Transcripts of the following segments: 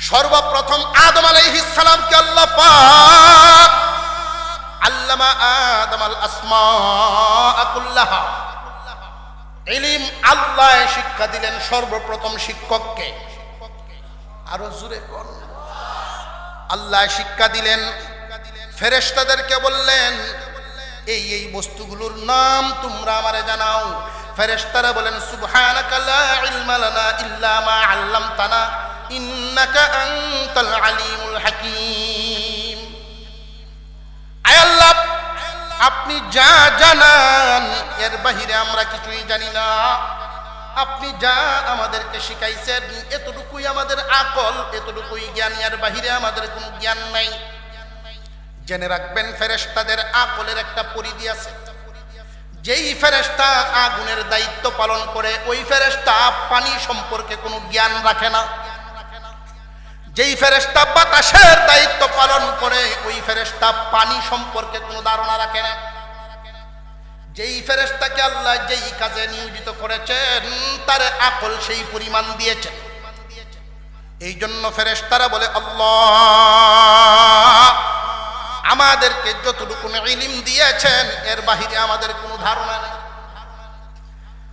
সর্বপ্রথম আদম আলাইহিস সালামকে আল্লাহ পাক আল্লামা আদম আল আসমাআ কুল্লাহা, ইলম আল্লাহ শিক্ষা দিলেন সর্বপ্রথম শিক্ষককে। আরো জোরে কোন, আল্লাহ শিক্ষা দিলেন। ফেরেশতাদেরকে বললেন এই এই বস্তুগুলোর নাম তোমরা আমারে জানাও। ফেরেশতারা বলেন সুবহানাকা লা ইলমা লানা ইল্লা মা আল্লামতানা ইন্নাকা আনতাল আলিমুল হাকীম। আয় আল্লাহ, আপনি যা জানান এর বাহিরে আমরা কিছুই জানি না। আপনি যা আমাদেরকে শিখাইছেন এতটুকুই আমাদের আকল, এতটুকুই জ্ঞান, এর বাহিরে আমাদের কোনো জ্ঞান নাই। জেনে রাখবেন ফেরেশতাদের আকলের একটা পরিধি আছে। যেই ফেরেশতা আগুনের দায়িত্ব পালন করে ওই ফেরেশতা পানি সম্পর্কে কোনো জ্ঞান রাখে না। যেই ফেরেশতা বাতাসের দায়িত্ব পালন করে ওই ফেরেশতা পানি সম্পর্কে কোনো ধারণা রাখে না। যেই ফেরেশতাকে আল্লাহ যেই কাজে নিয়োজিত করেছেন তার আকল সেই পরিমাণ দিয়েছেন। এই জন্য ফেরেশতারা বলে আল্লাহ আমাদেরকে যতটুকু ইলম দিয়েছেন এর বাহিরে আমাদের কোনো ধারণা নেই।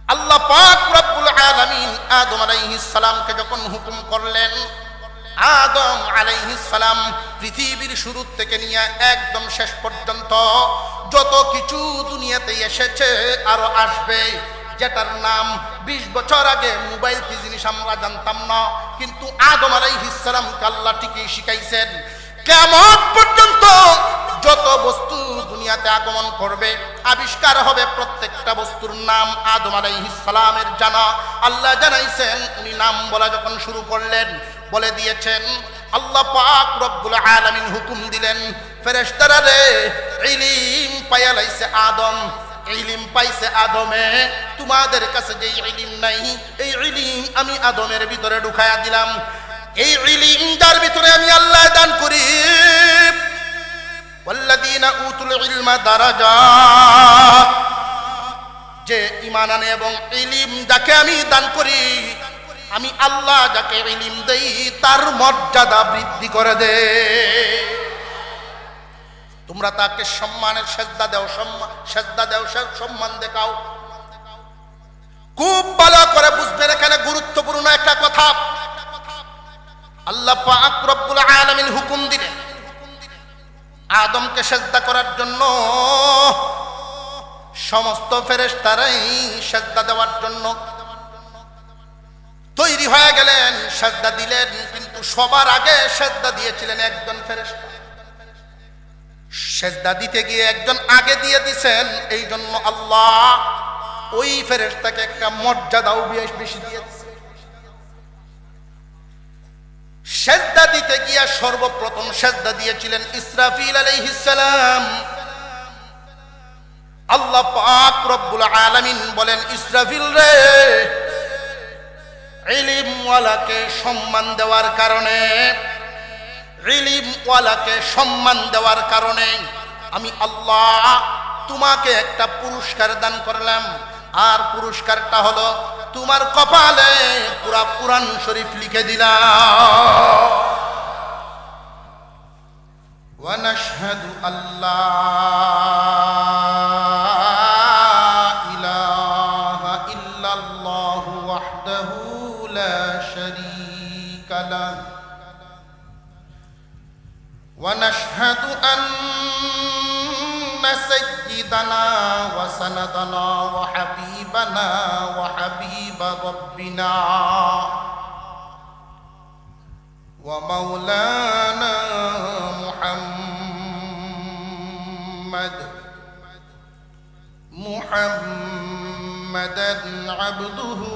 আল্লাহ পাক রব্বুল আলামিন আদম আলাইহিস সালামকে যখন হুকুম করলেন, আদম আলাইহিস সালাম পৃথিবীর শুরু থেকে নিয়ে একদম শেষ পর্যন্ত যত কিছু দুনিয়াতে এসেছে আরো আসবে, যেটার নাম 20 বছর আগে মোবাইল কি জিনিস আমরা জানতাম না, কিন্তু আদম আলাইহিস সালামকে আল্লাহ ঠিকই শিখাইছেন। কিয়ামত পর্যন্ত যত বস্তু দুনিয়াতে আগমন করবে, আবিষ্কার হবে, প্রত্যেকটা বস্তুর নাম আদম আলাইহিস সালামের জানা। আল্লাহ জানাইছেন, উনি নাম বলা যখন শুরু করলেন বলে দিয়েছেন। আল্লাহ পাক রব্বুল আলামিন হুকুম দিলেন, ফেরেশতারা রে ইলম পাইয়া লাইছে আদম, ইলম পাইছে আদমে, তোমাদের কাছে যে ইলম নাই এই ইলম আমি আদমের ভিতরে ঢুকায়া দিলাম। এই ইলম যার ভিতরে আমি আল্লাহ দান করি, ওয়াল্লাযীনা উতুল ইলমা দারাজাত, যে ঈমান আনে এবং ইলম যাকে আমি দান করি, আমি আল্লাহ যাকে ইলম দেই তার মর্যাদা বৃদ্ধি করে দে। তোমরা তাকে সম্মানের সেজদা দাও, সেজদা দাও, সম্মান দেখাও। খুব ভালো করে বুঝবেন, এখানে গুরুত্বপূর্ণ একটা কথা। আল্লাহ পাক রব্বুল আলামিন হুকুম দিলেন আদমকে সেজদা করার জন্য। সমস্ত ফেরেশতারাই সেজদা দেওয়ার জন্য তৈরি হয়ে গেলেন, সেজদা দিলেন, কিন্তু সবার আগে সেজদা দিয়েছিলেন একজন ফেরেশতা। সেজদা দিতে গিয়ে একজন আগে দিয়ে দিয়েছেন, এই জন্য আল্লাহ ওই ফেরেশতাকে একটা মর্যাদাও বেশি দিয়েছে। সেজদা দিতে গিয়ে সর্বপ্রথম সেজদা দিয়েছিলেন ইসরাফিল আলাইহিস সালাম। আল্লাহ পাক রব্বুল আলামিন বলেন, ইসরাফিল রে, ইলমওয়ালাকে সম্মান দেওয়ার কারণে, ইলমওয়ালাকে সম্মান দেওয়ার কারণে আমি আল্লাহ তোমাকে একটা পুরস্কার দান করলাম। আর পুরস্কারটা হলো তোমার কপালে পুরা কুরআন শরীফ লিখে দিলাম। ওয়া নাশহাদু আল্লা ইলাহা ইল্লাল্লাহু ওয়াহদাহু লা শারীকা লাহু ওয়া নাশহাদু আন্না সাইয়্যিদানা ওয়া সানাদানা ওয়া হাবিবানা ওয়া হাবিবা রাব্বিনা ওয়া মাওলানা মুহাম্মাদান আবদুহু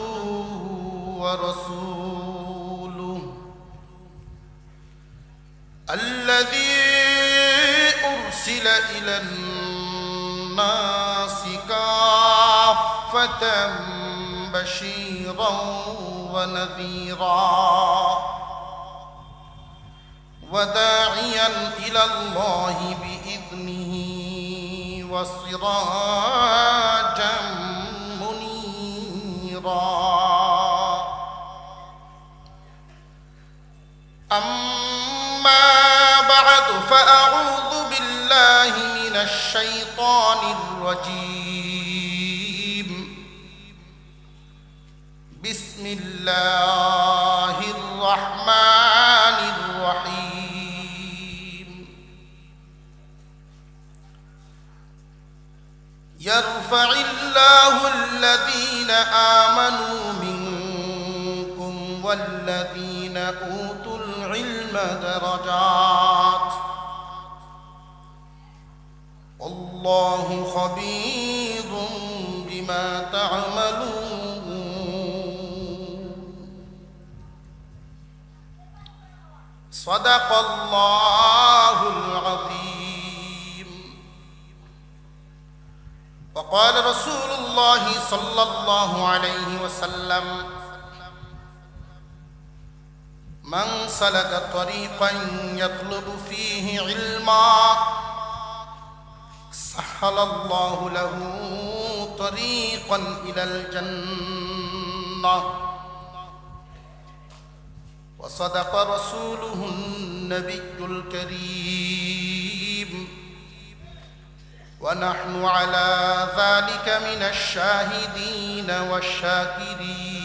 ওয়া রাসূলুহু الذي أرسل إلى الناس كافة بشيرا ونذيرا وداعيا إلى الله بإذنه وسراجا منيرا أما بعد فأعوذ بالله من الشيطان الرجيم بسم الله الرحمن الرحيم يرفع الله الذين آمنوا منكم والذين أوتوا العلم درجات والله خبير بما تعملون صدق الله العظيم وقال رسول الله صلى الله عليه وسلم من سلك طريقا يطلب فيه علما سهل الله له طريقا إلى الجنة وصدق رسوله النبي الكريم ونحن على ذلك من الشاهدين والشاكرين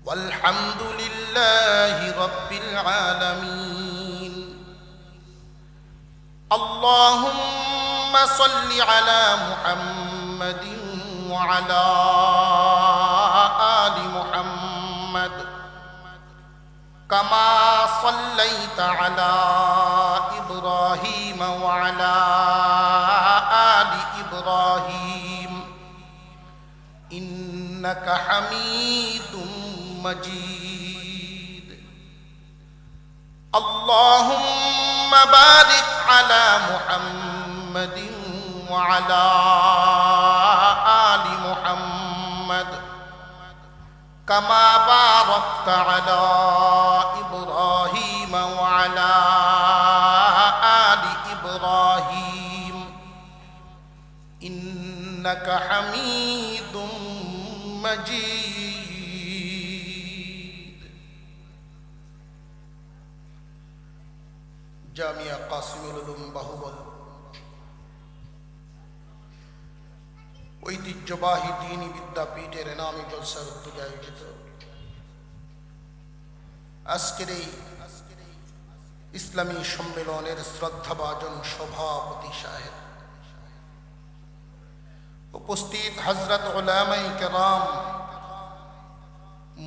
والحمد لله رب العالمين اللهم صل على محمد وعلى آل محمد كما صليت على إبراهيم وعلى آل إبراهيم إنك حميد مجيد اللهم بارك على محمد وعلى آل محمد كما باركت على إبراهيم وعلى آل إبراهيم إنك حميد مجيد জামিয়া কাসিমুল উলুম বাহুবল ঐতিহ্যবাহী দ্বীনি বিদ্যাপীঠের এনামী জলসার উদ্যোগে আয়োজিত আজকের এই ইসলামী সম্মেলনের শ্রদ্ধাভাজন সভাপতি সাহেব, উপস্থিত হযরত উলামায়ে কেরাম,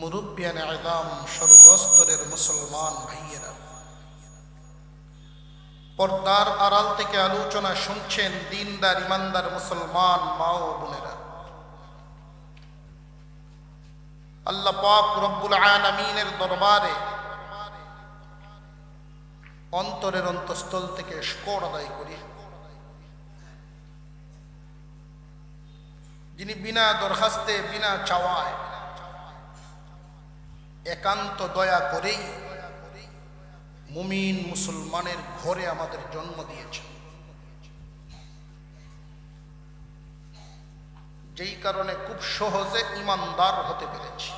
মুরব্বিয়ানে আযম, সর্বস্তরের মুসলমান ভাইয়েরা, পর্দার আড়াল থেকে আলোচনা শুনছেন দিনদার ইমানদার মুসলমান মা ও বোনেরা, আল্লাহ পাক রব্বুল আলামিনের দরবারে অন্তরের অন্তঃস্থল থেকে শুকর আদায় করি, যিনি বিনা দরখাস্তে বিনা চাওয়ায় একান্ত দয়া করেই মুমিন মুসলমানের ঘরে আমাদের জন্ম দিয়েছেন, যেই কারণে খুব সহজে ঈমানদার হতে পেরেছি।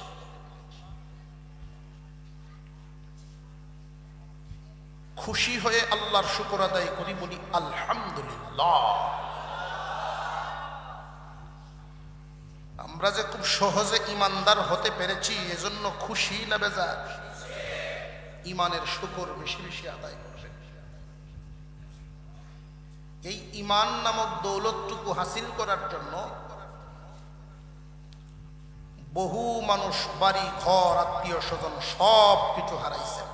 খুশি হয়ে আল্লাহর শুকর আদায় করি, বলি আলহামদুলিল্লাহ। আমরা যে খুব সহজে ঈমানদার হতে পেরেছি, এজন্য খুশি না বেজার? ঈমানের শুকর বেশি বেশি আদায় করবে। এই ঈমান নামক দৌলতটুকু হাসিল করার জন্য বহু মানুষ বাড়ি ঘর আত্মীয় স্বজন সব কিছু হারাইছে।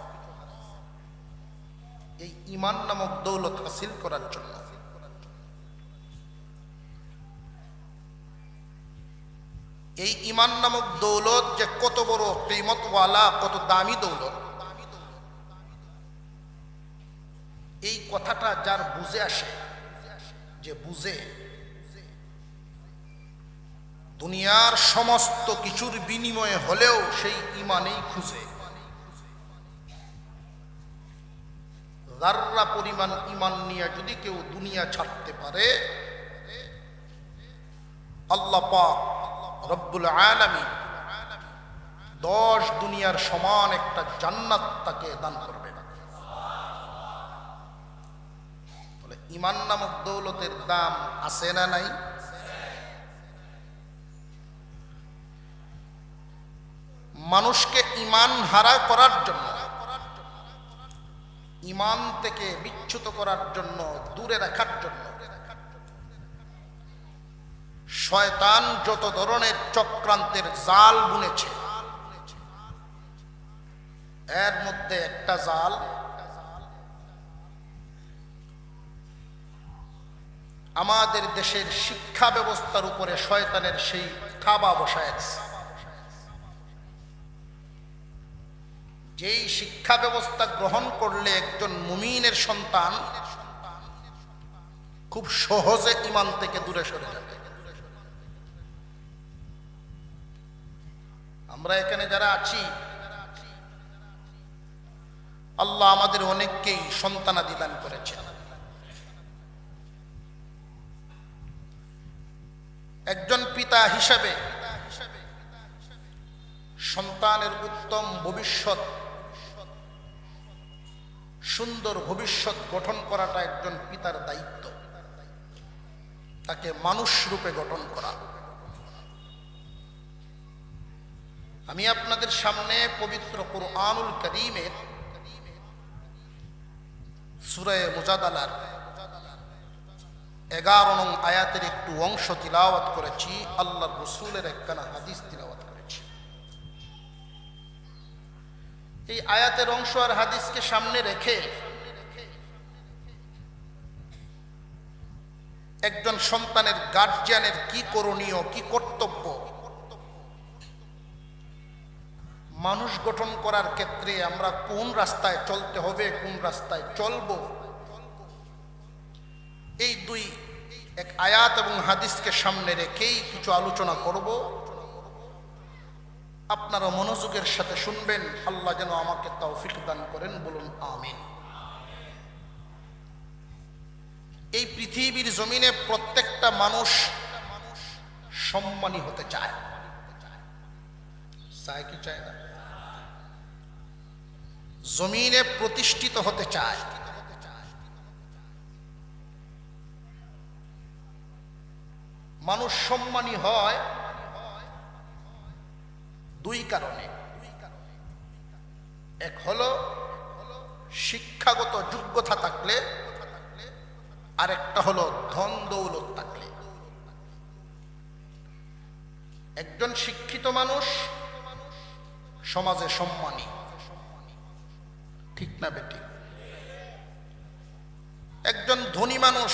এই ঈমান নামক দৌলত হাসিল করার জন্য এই ঈমান নামক দৌলত যে কত বড় কিমতওয়ালা, কত দামি দৌলত, এই কথাটা যার বুঝে আসে, যে বুঝে দুনিয়ার সমস্ত কিছুর বিনিময়ে হলেও সেই ঈমানেই খুঁজে, যাররা পরিমাণ ঈমান নিয়ে যদি কেউ দুনিয়া ছাড়তে পারে, আল্লাহ পাক রব্বুল আলামিন 10 দুনিয়ার সমান একটা জান্নাত তাকে দান করবে। বলে ঈমান নামক দৌলতের দাম আছে না নাই? মানুষকে ঈমান হারা করার জন্য, ঈমান থেকে বিচ্যুত করার জন্য, দূরে রাখার জন্য শয়তান যত ধরনের চক্রান্তের জাল বুনেছে, এর মধ্যে একটা জাল আমাদের দেশের শিক্ষা ব্যবস্থার উপরে শয়তানের সেই থাবা বসায়ছে। যেই শিক্ষা ব্যবস্থা গ্রহণ করলে একজন মুমিনের সন্তান খুব সহজে ঈমান থেকে দূরে সরে যাবে। আমরা এখানে যারা আছি, আল্লাহ আমাদের অনেককেই সন্তানাদি দান করেছেন। একজন পিতা হিসাবে সন্তানের উত্তম ভবিষ্যৎ, সুন্দর ভবিষ্যৎ গঠন করাটা একজন পিতার দায়িত্ব। তাকে মানুষ রূপে গঠন করা। আমি আপনাদের সামনে পবিত্র কুরআনুল কারীমের সূরা মুজাদালার 11 নং আয়াতের একটু অংশ তিলাওয়াত করেছি। আল্লাহর রাসূলের একখানা হাদিস তিলাওয়াত করেছি। এই আয়াতের অংশ আর হাদিসকে সামনে রেখে একজন সন্তানের গার্জিয়ানের কি করণীয়, কি কর্তব্য, মানুষ গঠন করার ক্ষেত্রে আমরা কোন রাস্তায় চলতে হবে, কোন রাস্তায় চলবো, এই এক আয়াত এবং হাদিসকে সামনে রেখেই কিছু আলোচনা করব। আপনারা মনোযোগের সাথে শুনবেন। আল্লাহ যেন আমাকে তৌফিক দান করেন, বলুন আমিন। এই পৃথিবীর জমিনে প্রত্যেকটা মানুষ সম্মানী হতে চায়। চায় কি চায় না? জমিনে প্রতিষ্ঠিত হতে চায়। মানুষ সম্মানী হয় দুই কারণে। এক হলো শিক্ষাগত যোগ্যতা থাকলে, আর একটা হলো ধন দৌলত থাকলে। একজন শিক্ষিত মানুষ সমাজে সম্মানী, ঠিক না বেটি? একজন ধনী মানুষ,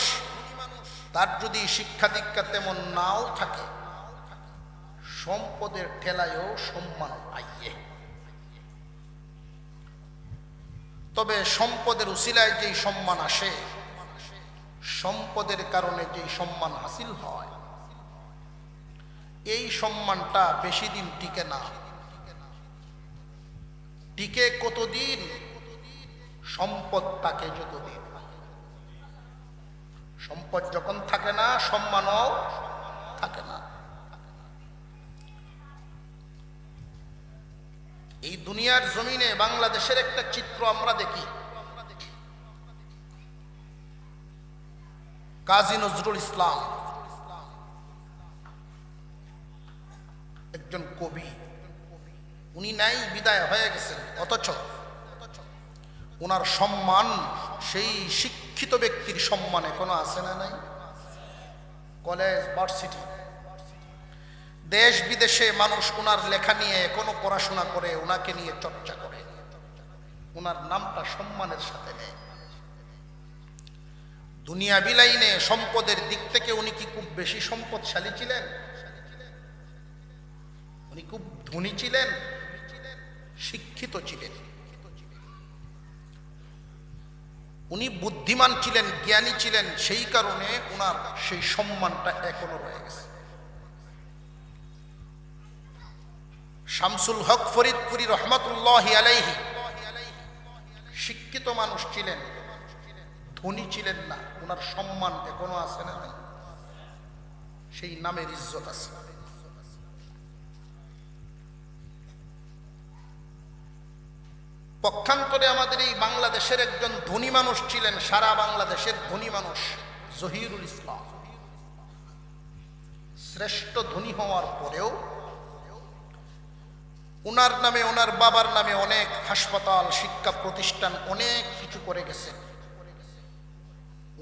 তার যদি শিক্ষা দীক্ষা তেমন নাও থাকে, সম্পদের ঠেলায়ও সম্মান পাইয়ে। তবে সম্পদের উসিলায় যেই সম্মান আসে, সম্পদের কারণে যেই সম্মান হাসিল হয়, এই সম্মানটা বেশি দিন টিকে না। টিকে কতদিন? সম্পদ থাকে যতদিন। সম্পদ যখন থাকে না, সম্মানও থাকে না। এই দুনিয়ার জমিনে বাংলাদেশের একটা চিত্র আমরা দেখি। কাজী নজরুল ইসলাম একজন কবি, উনি নাই, বিদায় হয়ে গেছেন, অথচ ওনার সম্মান সেই শিক্ষিত ব্যক্তির সম্মানে কোনো আছে না নাই? কলেজ, ভার্সিটি, দেশ বিদেশে মানুষ ওনার লেখা নিয়ে এখনো পড়াশোনা করে, ওনাকে নিয়ে চর্চা করে, ওনার নামটা সম্মানের সাথে নেয়। দুনিয়া বিলাইনে সম্পদের দিক থেকে উনি কি খুব বেশি সম্পদশালী ছিলেন? উনি খুব ধনী ছিলেন, শিক্ষিত ছিলেন, উনি বুদ্ধিমান ছিলেন, জ্ঞানী ছিলেন। সেই কারণে ওনার সেই সম্মানটা এখনো রয়ে গেছে। শামসুল হক ফরিদপুরি রহমতুল্লাহি আলাইহি শিক্ষিত মানুষ ছিলেন, ধনী ছিলেন না, ওনার সম্মান এখনো আছে না? সেই নামের ইজ্জত আছে। পক্ষান্তরে আমাদের এই বাংলাদেশের একজন ধনী মানুষ ছিলেন, সারা বাংলাদেশের ধনী মানুষ, জহিরুল ইসলাম। শ্রেষ্ঠ ধনী হওয়ার পরেও ওনার নামে, ওনার বাবার নামে অনেক হাসপাতাল, শিক্ষা প্রতিষ্ঠান, অনেক কিছু করে গেছে।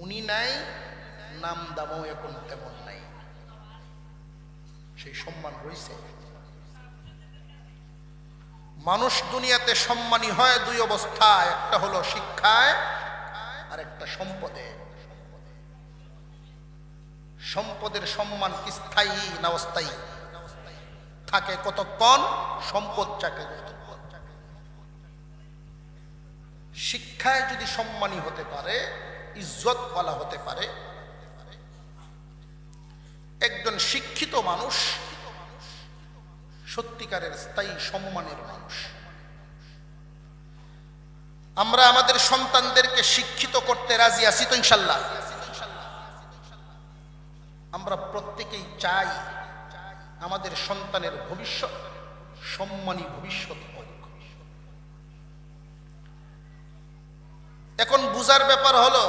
উনি নাই, নাম দামও এখন তেমন নাই, সেই সম্মান রয়েছে। মানুষ দুনিয়াতে সম্মানী হয় দুই অবস্থায়, একটা হলো শিক্ষায় আর একটা সম্পদে। সম্পদের সম্মান কি স্থায়ী না অস্থায়ী? থাকে কতক্ষণ, সম্পদ চাকে। শিক্ষায় যদি সম্মানী হতে পারে, ইজ্জতওয়ালা হতে পারে, একজন শিক্ষিত মানুষ সত্যিকারের স্থায়ী সম্মানের মানুষ। আমরা আমাদের সন্তানদেরকে শিক্ষিত করতে রাজি আছি তো ইনশাল্লাহ? আমরা প্রত্যেকেই চাই আমাদের সন্তানের ভবিষ্যৎ সম্মানী ভবিষ্যৎ হোক। এখন বুঝার ব্যাপার হলো,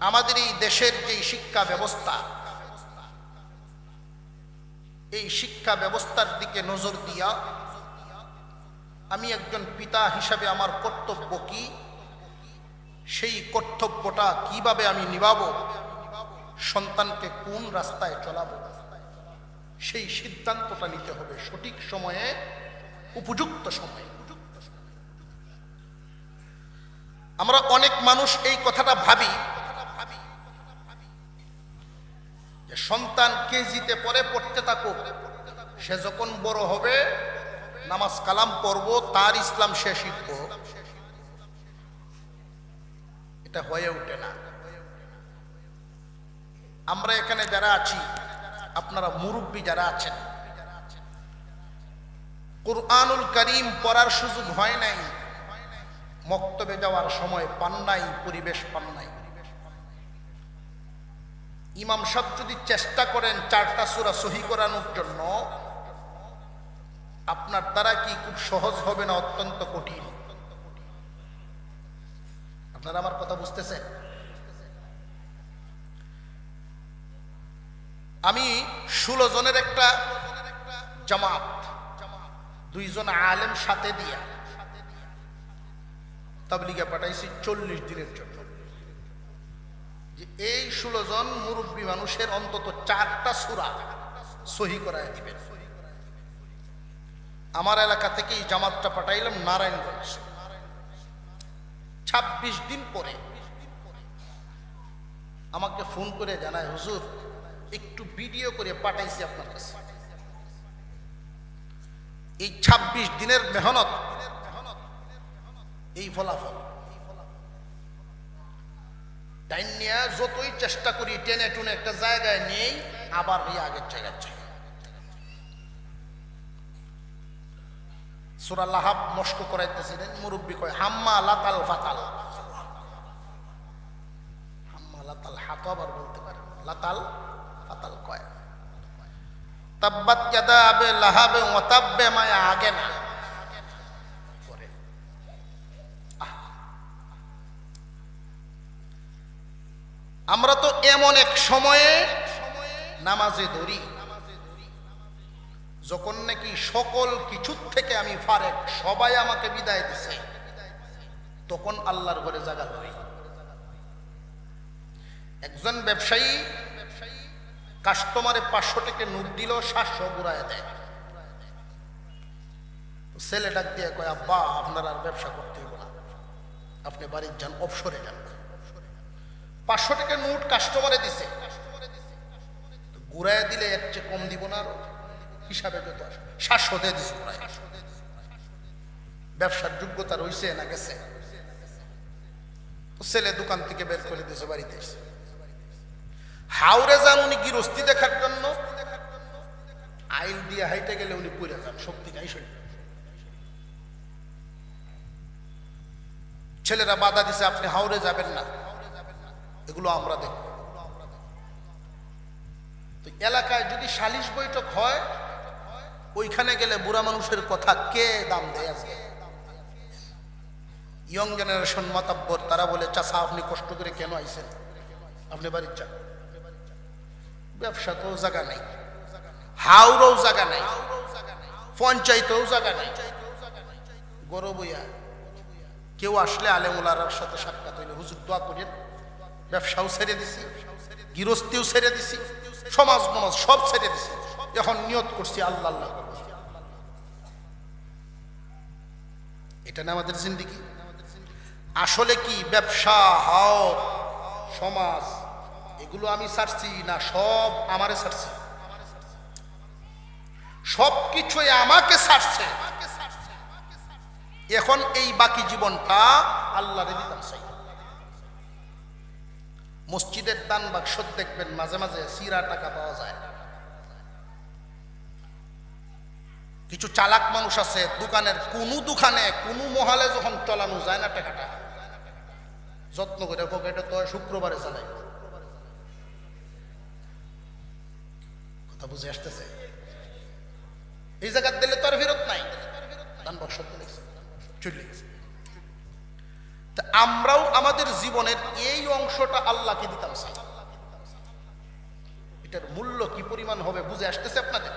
আমাদের এই দেশের যে শিক্ষা ব্যবস্থা, এই শিক্ষা ব্যবস্থার দিকে নজর দিয়া আমি একজন পিতা হিসাবে আমার কর্তব্য কি, সেই কর্তব্যটা কিভাবে আমি নিভাবো, সন্তানকে কোন রাস্তায় চলাবো, সেই সিদ্ধান্তটা নিতে হবে সঠিক সময়ে, উপযুক্ত সময়ে। আমরা অনেক মানুষ এই কথাটা ভাবি যে সন্তান কেজিতে পড়তে থাকুক, সে যখন বড় হবে নামাজ কালাম পড়ব, তার ইসলাম সে শিখব। এটা হয়ে ওঠে না। আমরা এখানে যারা আছি, আপনারা মুরব্বী যারা আছেন, কুরআনুল কারীম পড়ার সুযোগ হয় নাই, মক্তবে যাওয়ার সময় পান নাই, পরিবেশ পান নাই। ইমাম সাহেব যদি চেষ্টা করেন 4টা সূরা সহি করানোর জন্য, আপনার দ্বারা কি খুব সহজ হবে না অত্যন্ত কঠিন? আপনারা আমার কথা বুঝতেছেন? আমি 16 জনের একটা জামাত, 2 জন আলেম সাথে দিয়া তাবলীগে পাঠাইছি 40 দিনের জন্য, যে এই 16 জন মুরব্বী মানুষের অন্তত 4টা সূরা সহি করায় দিবেন। আমার এলাকা থেকে এই জামাতটা পাঠাইলাম নারায়ণগঞ্জ। 26 দিন পরে আমাকে ফোন করে জানায়, হুজুর একটু ভিডিও করে পাঠাইছি আপনার কাছে। এই 26 দিনের মেহনত, এই ফলাফল। টাইম নিয়ে যতই চেষ্টা করি টেনে টুনে একটা জায়গায় নেই, আবার আগের জায়গায় চাই। সূরা লাহাব মস্ক করাইতেছিলেন, মুরব্বী কয় হাম্মা লাতাল ফাতাল। হাম্মা লাতাল হাত আবার বলতে পারেন, লাতাল ফাতাল কয়। তাব্বাত ইয়াদা আবি লাহাব ওয়া তাব্বা, মায়া আগে না পরে। আমরা তো এমন এক সময়ে নামাজে ধরি যখন নাকি সকল কিছুর থেকে আমি ফারেক, সবাই আমাকে বিদায় দিছে, তখন আল্লাহর ঘরে জায়গা ধরি। একজন ব্যবসায়ী কাস্টমারে 500 টাকা নোট দিল, 700 ঘুরায় দেয়। ছেলে ডাক দিয়ে কয়, আব্বা আপনার আর ব্যবসা করতে হইব না, আপনি বাড়ির যান, অবসরে যান। 500 টাকা নোট কাস্টমারে দিছে, ঘুরায় দিলে এর চেয়ে কম দিব না, হিসাবে যত 700 দিয়ে দিছে ঘুরায়। ব্যবসার যোগ্যতা রয়েছে না গেছে? তো ছেলে দোকান থেকে বের করে দিয়েছে, বাড়িতে এসে হাওড়ে যান উনি গৃহস্থী দেখার জন্য, আইল দিয়ে হাইটে গেলে উনি পড়ে যান, শক্তি নাই শরীর। ছেলেরা বাধা দিছে, আপনি হাওড়ে যাবেন না, এগুলো আমরা দেখব। তো এলাকায় যদি সালিশ বৈঠক হয়, ওইখানে গেলে বুড়া মানুষের কথা কে দাম দেয়? আজকে ইয়ং জেনারেশন মাতাব্বর, তারা বলে চাচা আপনি কষ্ট করে কেন আইছেন, আপনি বাড়ির যান, ব্যবসাতেও জায়গা নেই, হাওড়ও জায়গা নেই, পঞ্চায়েতেও জায়গা নেই, গরবইয়া কেউ আসলে আলেমুলার সাথে সাক্ষাৎ হইলে হুজুর দোয়া করেন, ব্যবসাও ছেড়ে দিছি, গৃহস্থিও ছেড়ে দিছি, সমাজ নমাজ সব ছেড়ে দিছি, এখন নিয়ত করছি আল্লাহ আল্লাহ করব। এটা না আমাদের জিন্দেগি? আসলে কি ব্যবসা, হাওর, সমাজ এগুলো আমি ছাড়ছি না, সব আমারে ছাড়ছে, সব কিছুই আমাকে ছাড়ছে। এখন এই বাকি জীবনটা আল্লাহরে দিতাম চাই। মসজিদের দান বাক্স দেখবেন মাঝে মাঝে সিরা টাকা পাওয়া যায়। কিছু চালাক মানুষ আছে, দোকানের দোকানে কোনো মহালে যখন চালানো যায় না টাকাটা, যত্ন করে পকেটে তো শুক্রবারে চালাই। কথা বুঝে আসতেছে? এই জায়গা দিলে তো আর ফেরত নাই, দান বাক্স চলে গেছে। তা আমরাও আমাদের জীবনের এই অংশটা আল্লাহকে দিতাম চাই। এটার মূল্য কি পরিমাণ হবে বুঝে আসতেছে আপনাদের?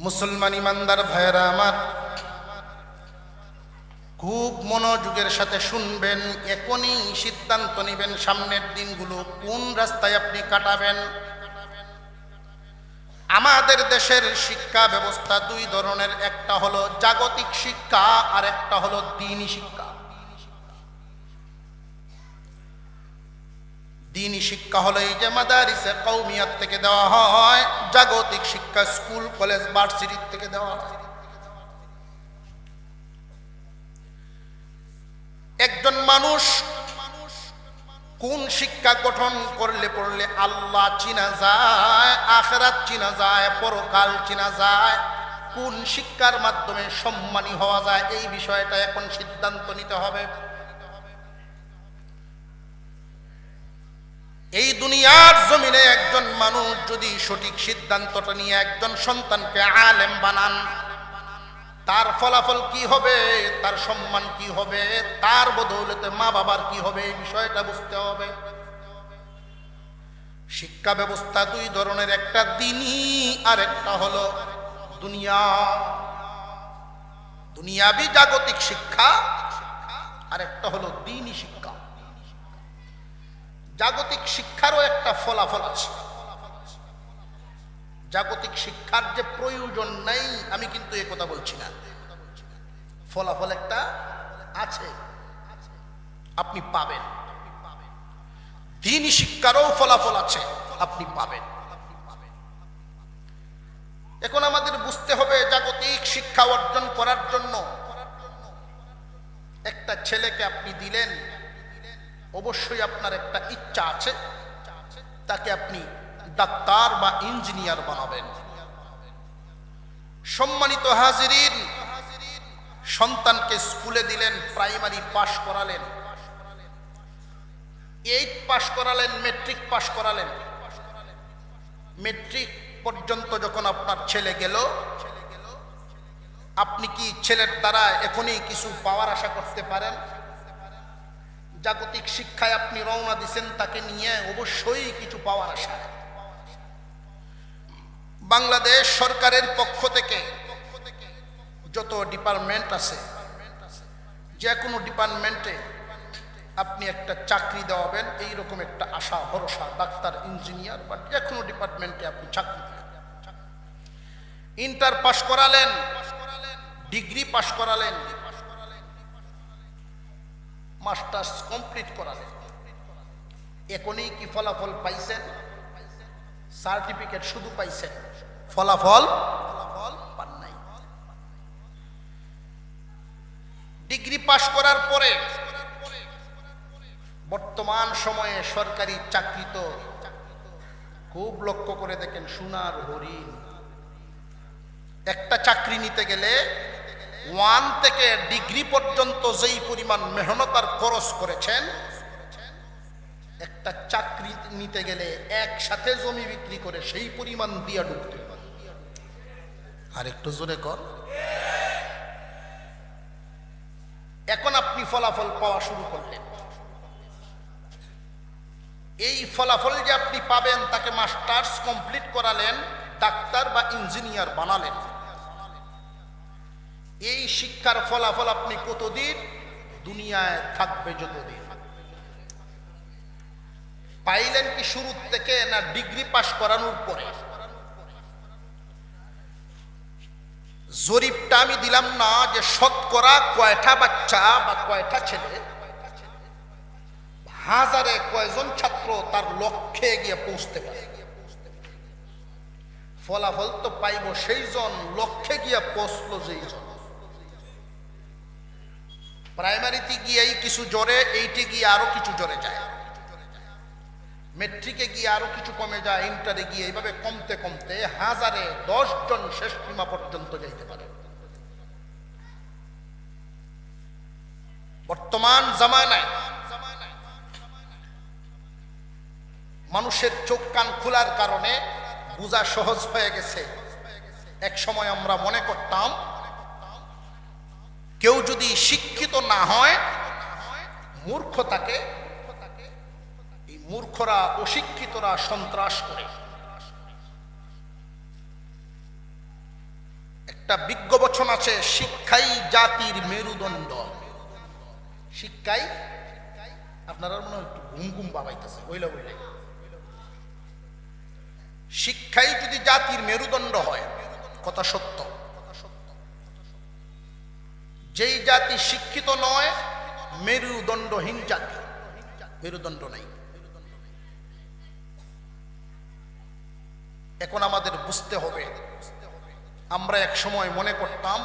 মুসলমান ইমানদার ভাইরা আমার, খুব মনোযোগের সাথে শুনবেন, এখনই সিদ্ধান্ত নেবেন সামনের দিনগুলো কোন রাস্তায় আপনি কাটাবেন। আমাদের দেশের শিক্ষা ব্যবস্থা দুই ধরনের, একটা হলো জাগতিক শিক্ষা আর একটা হলো দ্বীনি শিক্ষা। দ্বীনি শিক্ষা হলো এই যে মাদারিসে কওমিয়াত থেকে দেওয়া হয়, জাগতিক শিক্ষা স্কুল কলেজ ভার্সিটি থেকে দেওয়া হয়। একজন মানুষ কোন শিক্ষা গঠন করলে পড়লে আল্লাহ চিনা যায়, আখিরাত চিনা যায়, পরকাল চিনা যায়, কোন শিক্ষার মাধ্যমে সম্মানী হওয়া যায়, এই বিষয়টা এখন সিদ্ধান্ত নিতে হবে। এই দুনিয়ার জমিনে একজন মানুষ যদি সঠিক সিদ্ধান্তটা নিয়ে একজন সন্তানকে আলেম বানান, তার ফলাফল কি হবে, তার সম্মান কি হবে, তার বদৌলতে মা বাবার কি হবে, এই বিষয়টা বুঝতে হবে। শিক্ষা ব্যবস্থা দুই ধরনের, একটা দ্বীনি আর একটা হলো দুনিয়াবি জাগতিক শিক্ষা, আর একটা হলো দ্বীনি শিক্ষা। জাগতিক শিক্ষারও একটা ফলাফল আছে। জাগতিক শিক্ষার যে প্রয়োজন নাই আমি কিন্তু এ কথা বলছি না, ফলাফল একটা আছে, আপনি পাবেন। দ্বীনি শিক্ষারও ফলাফল আছে, আপনি পাবেন। এখন আমাদের বুঝতে হবে জাগতিক শিক্ষা অর্জন করার জন্য একটা ছেলেকে আপনি দিলেন, অবশ্যই আপনার একটা ইচ্ছা আছে, তাকে আপনি ডাক্তার বা ইঞ্জিনিয়ার বানাবেন। সম্মানিত হাজিরিন, সন্তানকে স্কুলে দিলেন, প্রাইমারি পাশ করালেন, 8 পাশ করালেন, মেট্রিক পাশ করালেন। মেট্রিক পর্যন্ত যখন আপনার ছেলে গেল, আপনি কি ছেলের দ্বারা এখনই কিছু পাওয়ার আশা করতে পারেন? জাগতিক শিক্ষায় আপনি রওনা দিচ্ছেন তাকে নিয়ে, অবশ্যই কিছু পাওয়ার আশা। বাংলাদেশ সরকারের পক্ষ থেকে যত ডিপার্টমেন্ট আছে, যে কোনো ডিপার্টমেন্টে আপনি একটা চাকরি দেওয়াবেন, এইরকম একটা আশা ভরসা, ডাক্তার ইঞ্জিনিয়ার বা যে কোনো ডিপার্টমেন্টে আপনি চাকরি দেবেন। ইন্টার পাস করালেন, ডিগ্রি পাস করালেন, মাস্টার্স কমপ্লিট করালেন, এখনই কি ফলাফল পাইছেন? সার্টিফিকেট শুধু পাইছেন, ফলাফল পান নাই। ডিগ্রি পাস করার পরে বর্তমান সময়ে সরকারি চাকরি তো খুব লক্ষ্য করে দেখেন সোনার হরিণ। একটা চাকরি নিতে গেলে 1 থেকে ডিগ্রি পর্যন্ত যেই পরিমাণ মেহনত আর খরচ করেছেন, একটা চাকরি নিতে গেলে একসাথে জমি বিক্রি করে সেই পরিমাণ দিয়া ঢুকতে। আর একটু জোরে কর। এখন আপনি ফলাফল পাওয়া শুরু করলেন। এই ফলাফল যে আপনি পাবেন, তাকে মাস্টার্স কমপ্লিট করালেন, ডাক্তার বা ইঞ্জিনিয়ার বানালেন। এই শিক্ষার ফলাফল আপনি কতদিন দুনিয়ায় থাকবে? যতদিন। পাইলেন কি শুরু থেকে, না ডিগ্রি পাস করানোর পরে? জরিপটা আমি দিলাম না যে শতকরা কয়টা বাচ্চা বা কয়টা ছেলে, হাজারে কয়জন ছাত্র তার লক্ষ্যে গিয়ে পৌঁছতে পারে। ফলাফল তো পাইব সেই জন লক্ষ্যে গিয়ে পৌঁছলো যেই জন। প্রাইমারিতে গিয়েই কিছু জ্বরে, এইটে গিয়ে আরো কিছু জ্বরে যায়, মেট্রিকে গিয়ে আরো কিছু কমে যায়, ইন্টারে গিয়ে এইভাবে কমতে কমতে হাজারে 10 জন শেষ সীমা পর্যন্ত যাইতে পারে। বর্তমান জামানায় মানুষের চোখ কান খোলার কারণে বোঝা সহজ হয়ে গেছে। এক সময় আমরা মনে করতাম কেউ যদি শিক্ষিত না হয়, মূর্খ থাকে, এই মূর্খরা অশিক্ষিতরা সন্ত্রাস করে। একটা বিজ্ঞ বচন আছে, শিক্ষাই জাতির মেরুদণ্ড। শিক্ষাই, আপনারা মনে হয় একটু ঘুম ঘুম বাবাইতেছে, বইলা বইলে। শিক্ষাই যদি জাতির মেরুদণ্ড হয়, কথা সত্য। যেই জাতি শিক্ষিত নয়, মেরুদণ্ডহীন জাতি, মেরুদণ্ড নাই। এখন আমাদের বুঝতে হবে, আমরা এক সময় মনে করতাম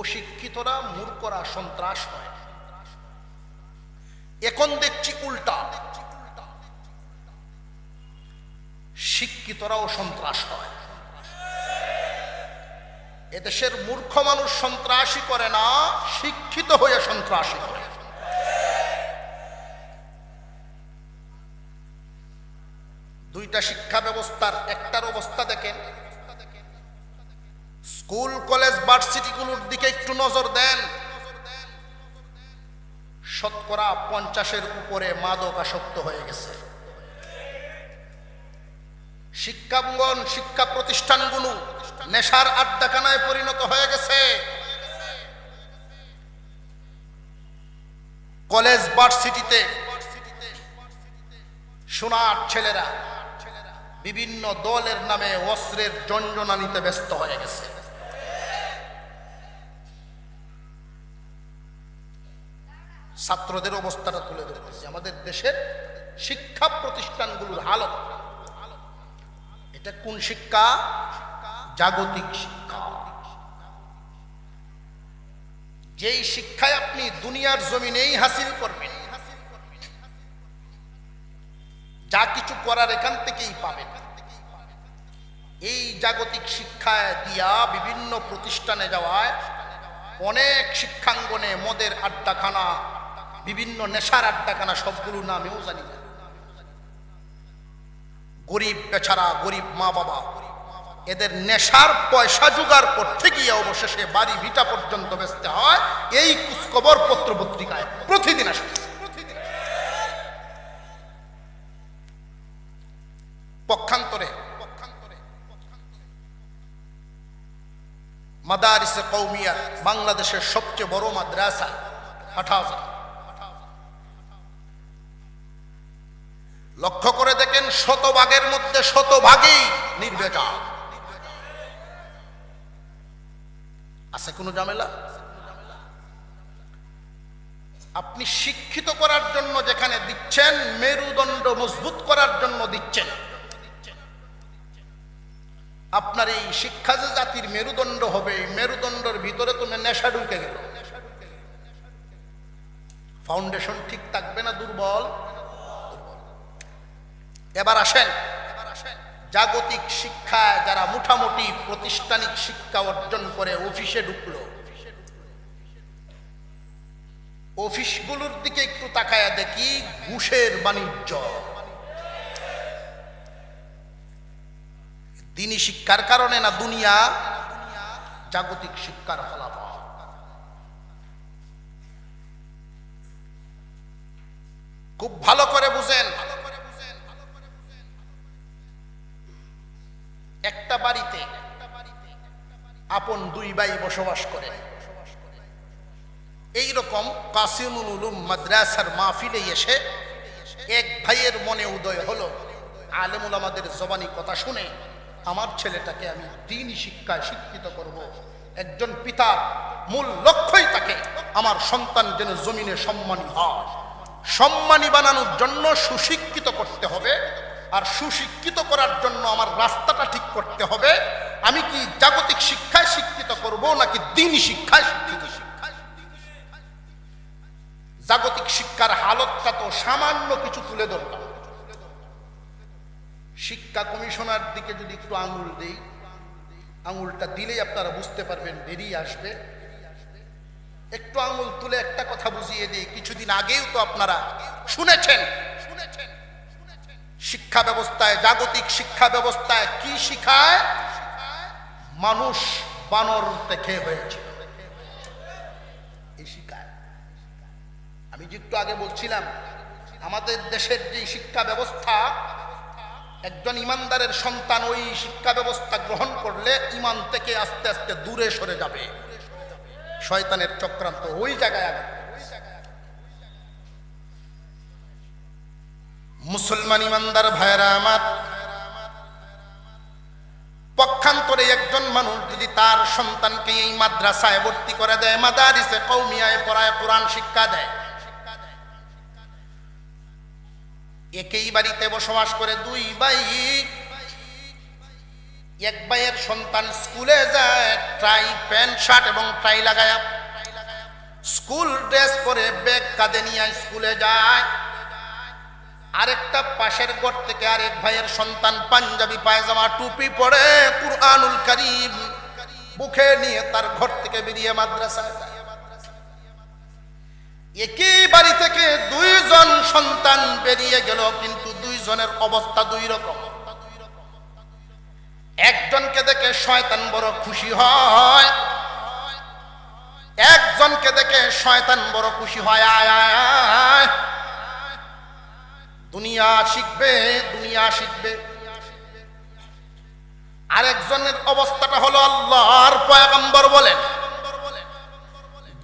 অশিক্ষিতরা মূর্খরা সন্ত্রাস হয়, এখন দেখছি উল্টা, শিক্ষিতরাও সন্ত্রাস হয়। এদেশের মূর্খ মানুষ সন্ত্রাসী করে না, শিক্ষিত হয়ে সন্ত্রাসী করে। দুইটা শিক্ষা ব্যবস্থার একটার অবস্থা দেখেন, স্কুল কলেজ ভার্সিটিগুলোর দিকে একটু নজর দেন, শতকরা 50-এর উপরে মাদক আসক্ত হয়ে গেছে। শিক্ষাঙ্গন, শিক্ষা প্রতিষ্ঠানগুলো নেশার আড্ডাখানায় পরিণত হয়ে গেছে। কলেজ ভার্সিটিতে সোনার ছেলেরা বিভিন্ন দলের নামে অস্ত্রের জঞ্জনা নিতে ব্যস্ত হয়ে গেছে। ছাত্রদের অবস্থাটা তুলে ধরতেছি, আমাদের দেশের শিক্ষা প্রতিষ্ঠানগুলোর হালত। এটা কোন শিক্ষা? জাগতিক শিক্ষা। যেই শিক্ষায় আপনি দুনিয়ার জমিনেই হাসিল করবেন, যা কিছু করার এখান থেকেই পাবেন। এই জাগতিক শিক্ষায় দিয়া বিভিন্ন প্রতিষ্ঠানে যাওয়ায় অনেক শিক্ষাঙ্গনে মদের আড্ডাখানা, বিভিন্ন নেশার আড্ডাখানা, সবগুলো নামেও জানি না। গরিব বেচারা, গরিব মা বাবা, এদের নেশার পয়সা জোগাড় করতে গিয়ে অবশেষে বাড়ি ভিটা পর্যন্ত বেচতে হয়। এই কুচখবর পত্র পত্রিকায় প্রতিদিন আসে। পক্ষান্তরে মাদারিসে কওমিয়া, বাংলাদেশের সবচেয়ে বড় মাদ্রাসা, 80,000। লক্ষ্য করে দেখেন, শতভাগের মধ্যে শতভাগই নির্ভেজাল। আছে কোনো ঝামেলা? আপনি শিক্ষিত করার জন্য যেখানে দিচ্ছেন, মেরুদণ্ড মজবুত করার জন্য দিচ্ছেন। আপনার এই শিক্ষা যে জাতির মেরুদণ্ড হবে, মেরুদণ্ডের ভিতরে তুমি নেশা ঢুকে গেল, ফাউন্ডেশন ঠিক থাকবে না, দুর্বল। এবার আসেন, জাগতিক শিক্ষায় যারা মোটামুটি প্রাতিষ্ঠানিক শিক্ষা অর্জন করে অফিসে ঢুকলো, অফিসগুলোর দিকে একটু তাকায়া দেখি, ঘুষের বাণিজ্য। দিনী শিক্ষার কারণে না দুনিয়া? জাগতিক শিক্ষার ফলাফল। খুব ভালো করে বুঝেন, একটা বাড়িতে আপন দুই ভাই বসবাস করে। এইরকম কাসিমুল উলুম মাদ্রাসার মাহফিলে এসে এক ভাইয়ের মনে উদয় হলো, আলেমুল আমাদের জবানি কথা শুনে আমার ছেলেটাকে আমি দ্বীনি শিক্ষায় শিক্ষিত করব। একজন পিতার মূল লক্ষ্যই থাকে আমার সন্তান যেন জমিনে সম্মানী হয়। সম্মানী বানানোর জন্য সুশিক্ষিত করতে হবে, আর সুশিক্ষিত করার জন্য আমার রাস্তাটা ঠিক করতে হবে। আমি কি জাগতিক শিক্ষায় শিক্ষিত করব নাকি দ্বীনি শিক্ষায় শিক্ষিত? জাগতিক শিক্ষার হালতটা তো সামান্য কিছু তুলে ধরলাম। শিক্ষা কমিশনার দিকে যদি একটু আঙুল দেই, আঙুলটা দিলেই আপনারা বুঝতে পারবেন, বেরিয়ে আসবে। একটু আঙুল তুলে একটা কথা বুঝিয়ে দিই, কিছুদিন আগেও তো আপনারা শুনেছেন শিক্ষা ব্যবস্থায়, জাগতিক শিক্ষা ব্যবস্থায় কি শিখায়? মানুষ বানর থেকে হয়েছে, এই শিখায়। আমি যে একটু আগে বলছিলাম আমাদের দেশের যে শিক্ষা ব্যবস্থা, একজন ইমানদারের সন্তান ওই শিক্ষা ব্যবস্থা গ্রহণ করলে ইমান থেকে আস্তে আস্তে দূরে সরে যাবে, শয়তানের চক্রান্ত ওই জায়গায় আগে। মুসলমান ইমানদার ভাইরা আমার, পক্ষান্তরে একজন মানুষ যদি তার সন্তানকে এই মাদ্রাসায় ভর্তি করে দেয়, মাদারিসে কওমিয়ায় পড়ায়, কোরআন শিক্ষা দেয়, একই বাড়িতে বসবাস করে দুই ভাই, এক ভাইয়ের সন্তান স্কুলে যায় টাই প্যান্ট শার্ট এবং টাই লাগায়া, স্কুল ড্রেস পরে ব্যাগ কাঁধে নিয়ে স্কুলে যায়। আরেকটা পাশের ঘর থেকে আরেক ভাইয়ের সন্তান পাঞ্জাবি পায়জামা টুপি পরে কুরআনুল কারীম বুকে নিয়ে তার ঘর থেকে বেরিয়ে মাদ্রাসায় যায়। একই বাড়ি থেকে দুইজন সন্তান বেরিয়ে গেল, কিন্তু দুইজনের অবস্থা দুই রকম। একজনকে দেখে শয়তান বড় খুশি হয়, একজনকে দেখে শয়তান বড় খুশি হয়, আয় আয় আয় দুনিয়া শিখবে, দুনিয়া শিখবে। আরেকজনের অবস্থাটা হলো আল্লাহর পয়গম্বর বলেন,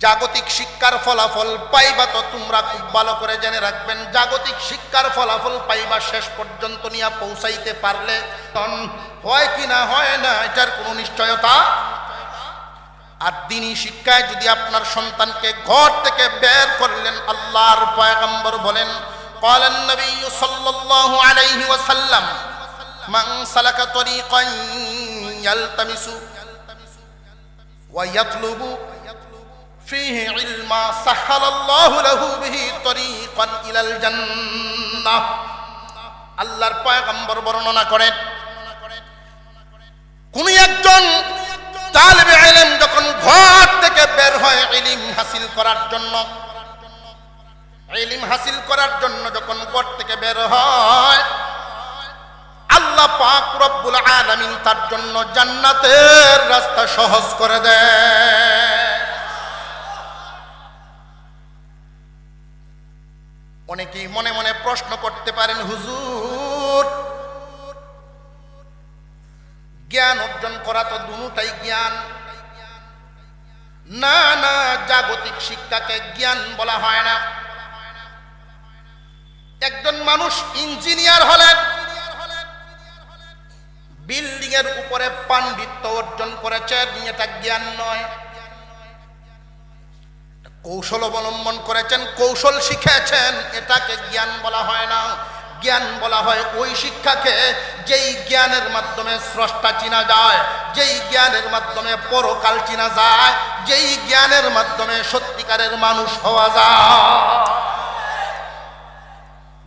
জাগতিক শিক্ষার ফলাফল পাইবা তো তোমরা খুব ভালো করে জেনে রাখবেন, জাগতিক শিক্ষার ফলাফল পাইবা শেষ পর্যন্ত নিয়ে পৌঁছাইতে পারলে হয় কি না হয় না এটার কোনো নিশ্চয়তা। আর দ্বীনি শিক্ষায় যদি আপনার সন্তানকে ঘর থেকে বের করলেন, আল্লাহর পয়গম্বর বলেন, قال النبي صلى الله عليه وسلم من سلك طريقا يلتمس ويطلب فيه علما سهل الله له به طريقا إلى الجنة। আল্লাহর পয়গম্বর বর্ণনা করেন, কোন একজন তালিবে ইলম যখন ঘর থেকে বের হয় ইলম হাসিল করার জন্য, ইলম হাসিল করার জন্য যখন ঘর থেকে বের হয়, আল্লাহ পাক রব্বুল আলামিন তার জন্য জান্নাতের রাস্তা সহজ করে দেয়। অনেকেই মনে মনে প্রশ্ন করতে পারেন, হুজুর জ্ঞান অর্জন করা তো দুটাই জ্ঞান। না না, জাগতিক শিক্ষাকে জ্ঞান বলা হয় না। একজন মানুষ ইঞ্জিনিয়ার হলেন, বিল্ডিং এর উপরে পাণ্ডিত্য অর্জন করেছেন, এটা জ্ঞান নয়। কৌশল অবলম্বন করেছেন, কৌশল শিখেছেন, এটাকে জ্ঞান বলা হয় না। জ্ঞান বলা হয় ওই শিক্ষাকে যেই জ্ঞানের মাধ্যমে স্রষ্টা চিনা যায়, যেই জ্ঞানের মাধ্যমে পরকাল চিনা যায়, যেই জ্ঞানের মাধ্যমে সত্যিকারের মানুষ হওয়া যায়,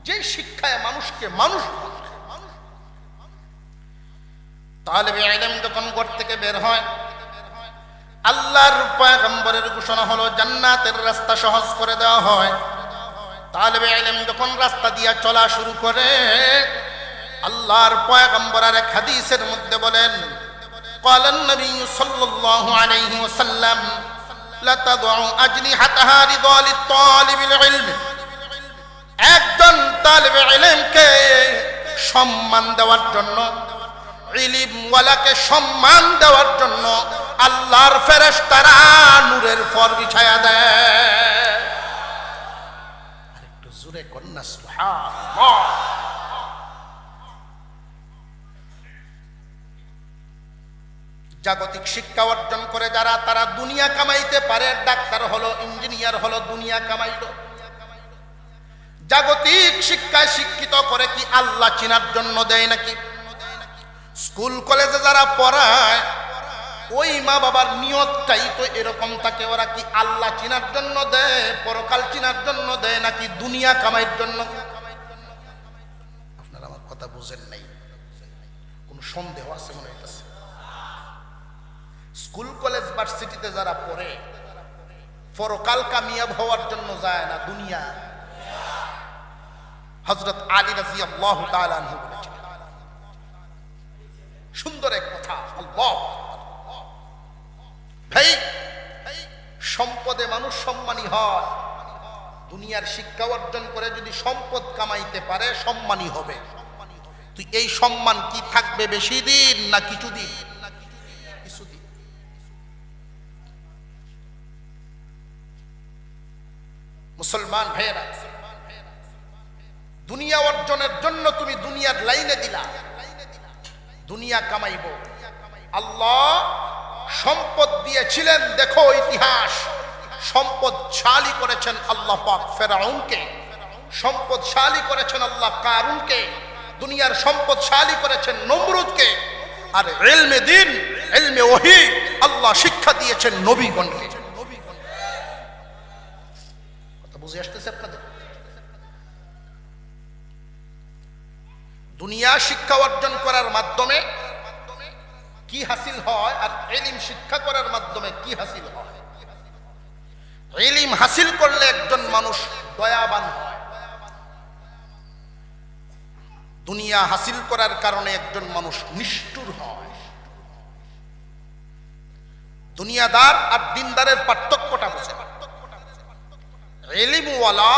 যেই শিক্ষায় মানুষকে মানুষ বানায়। তালিবে ইলম যখন ঘর থেকে বের হয়, আল্লাহর পয়গম্বরের ঘোষণা হলো জান্নাতের রাস্তা সহজ করে দেওয়া হয়। তালিবে ইলম যখন রাস্তা দিয়ে চলা শুরু করে, আল্লাহর পয়গম্বর আর এক হাদিসের মধ্যে বলেন, قال النبي صلى الله عليه وسلم لا تضع أجنحتها رضا للطالب العلم একজন তালিবে ইলমকে সম্মান দেওয়ার জন্য, ইলমওয়ালাকে সম্মান দেওয়ার জন্য আল্লাহর ফেরেশতারা নূরের ফর বিছায়া দেয়। আরেকটু জোরে কন্যা সুবহানাল্লাহ। জাগতিক শিক্ষা অর্জন করে যারা, তারা দুনিয়া কামাইতে পারে। ডাক্তার হলো, ইঞ্জিনিয়ার হলো, দুনিয়া কামাইলো। জাগতিক শিক্ষায় শিক্ষিত করে কি আল্লাহ চিনার জন্য দেয় নাকি? স্কুল কলেজে যারা পড়ায় ওই মা বাবার নিয়তটাই তো এরকম থাকে, ওরা কি আল্লাহ চিনার জন্য দেয়, পরকাল চিনার জন্য দেয় নাকি দুনিয়া কামাইয়ের জন্য? আপনারা আমার কথা বুঝেন নাই, কোন সন্দেহ আছে মনে হইতেছে? স্কুল কলেজ ভার্সিটিতে যারা পড়ে পরকাল কামিয়াব হওয়ার জন্য যায় না, দুনিয়া। হযরত আলী রাদিয়াল্লাহু তাআলা আনহু বলেছেন, সুন্দর এক কথা। আল্লাহ ভাই, সম্পদে মানুষ সম্মানী হয়। দুনিয়ার শিক্ষা অর্জন করে যদি সম্পদ কামাইতে পারে সম্মানী হবে। তুই এই সম্মান কি থাকবে বেশি দিন না কিছুদিন? কিছুদিন। মুসলমান ভাইয়েরা, দুনিয়া অর্জনের জন্য তুমি দুনিয়ার লাইনে দিলা, দুনিয়া কামাইব। আল্লাহ সম্পদ দিয়েছিলেন, দেখো ইতিহাস, সম্পদশালী করেছেন আল্লাহ পাক ফেরাউনকে, সম্পদশালী করেছেন আল্লাহ কারুনকে, দুনিয়ার সম্পদশালী করেছেন নমরুদকে। আর ইলমে দ্বীন, ইলমে ওহী আল্লাহ শিক্ষা দিয়েছেন নবীগণকে। কথা বুঝে আসতেছে আপনাদের? দুনিয়া শিক্ষা অর্জন করার মাধ্যমে কি হাসিল হয়, আর ইলম শিক্ষা করার মাধ্যমে কি হাসিল হয়? ইলম হাসিল করলে একজন মানুষ দয়াবান হয়, দুনিয়া হাসিল করার কারণে একজন মানুষ নিষ্ঠুর হয়। দুনিয়াদার আর দিনদারের পার্থক্যটা বোঝে। ইলমওয়ালা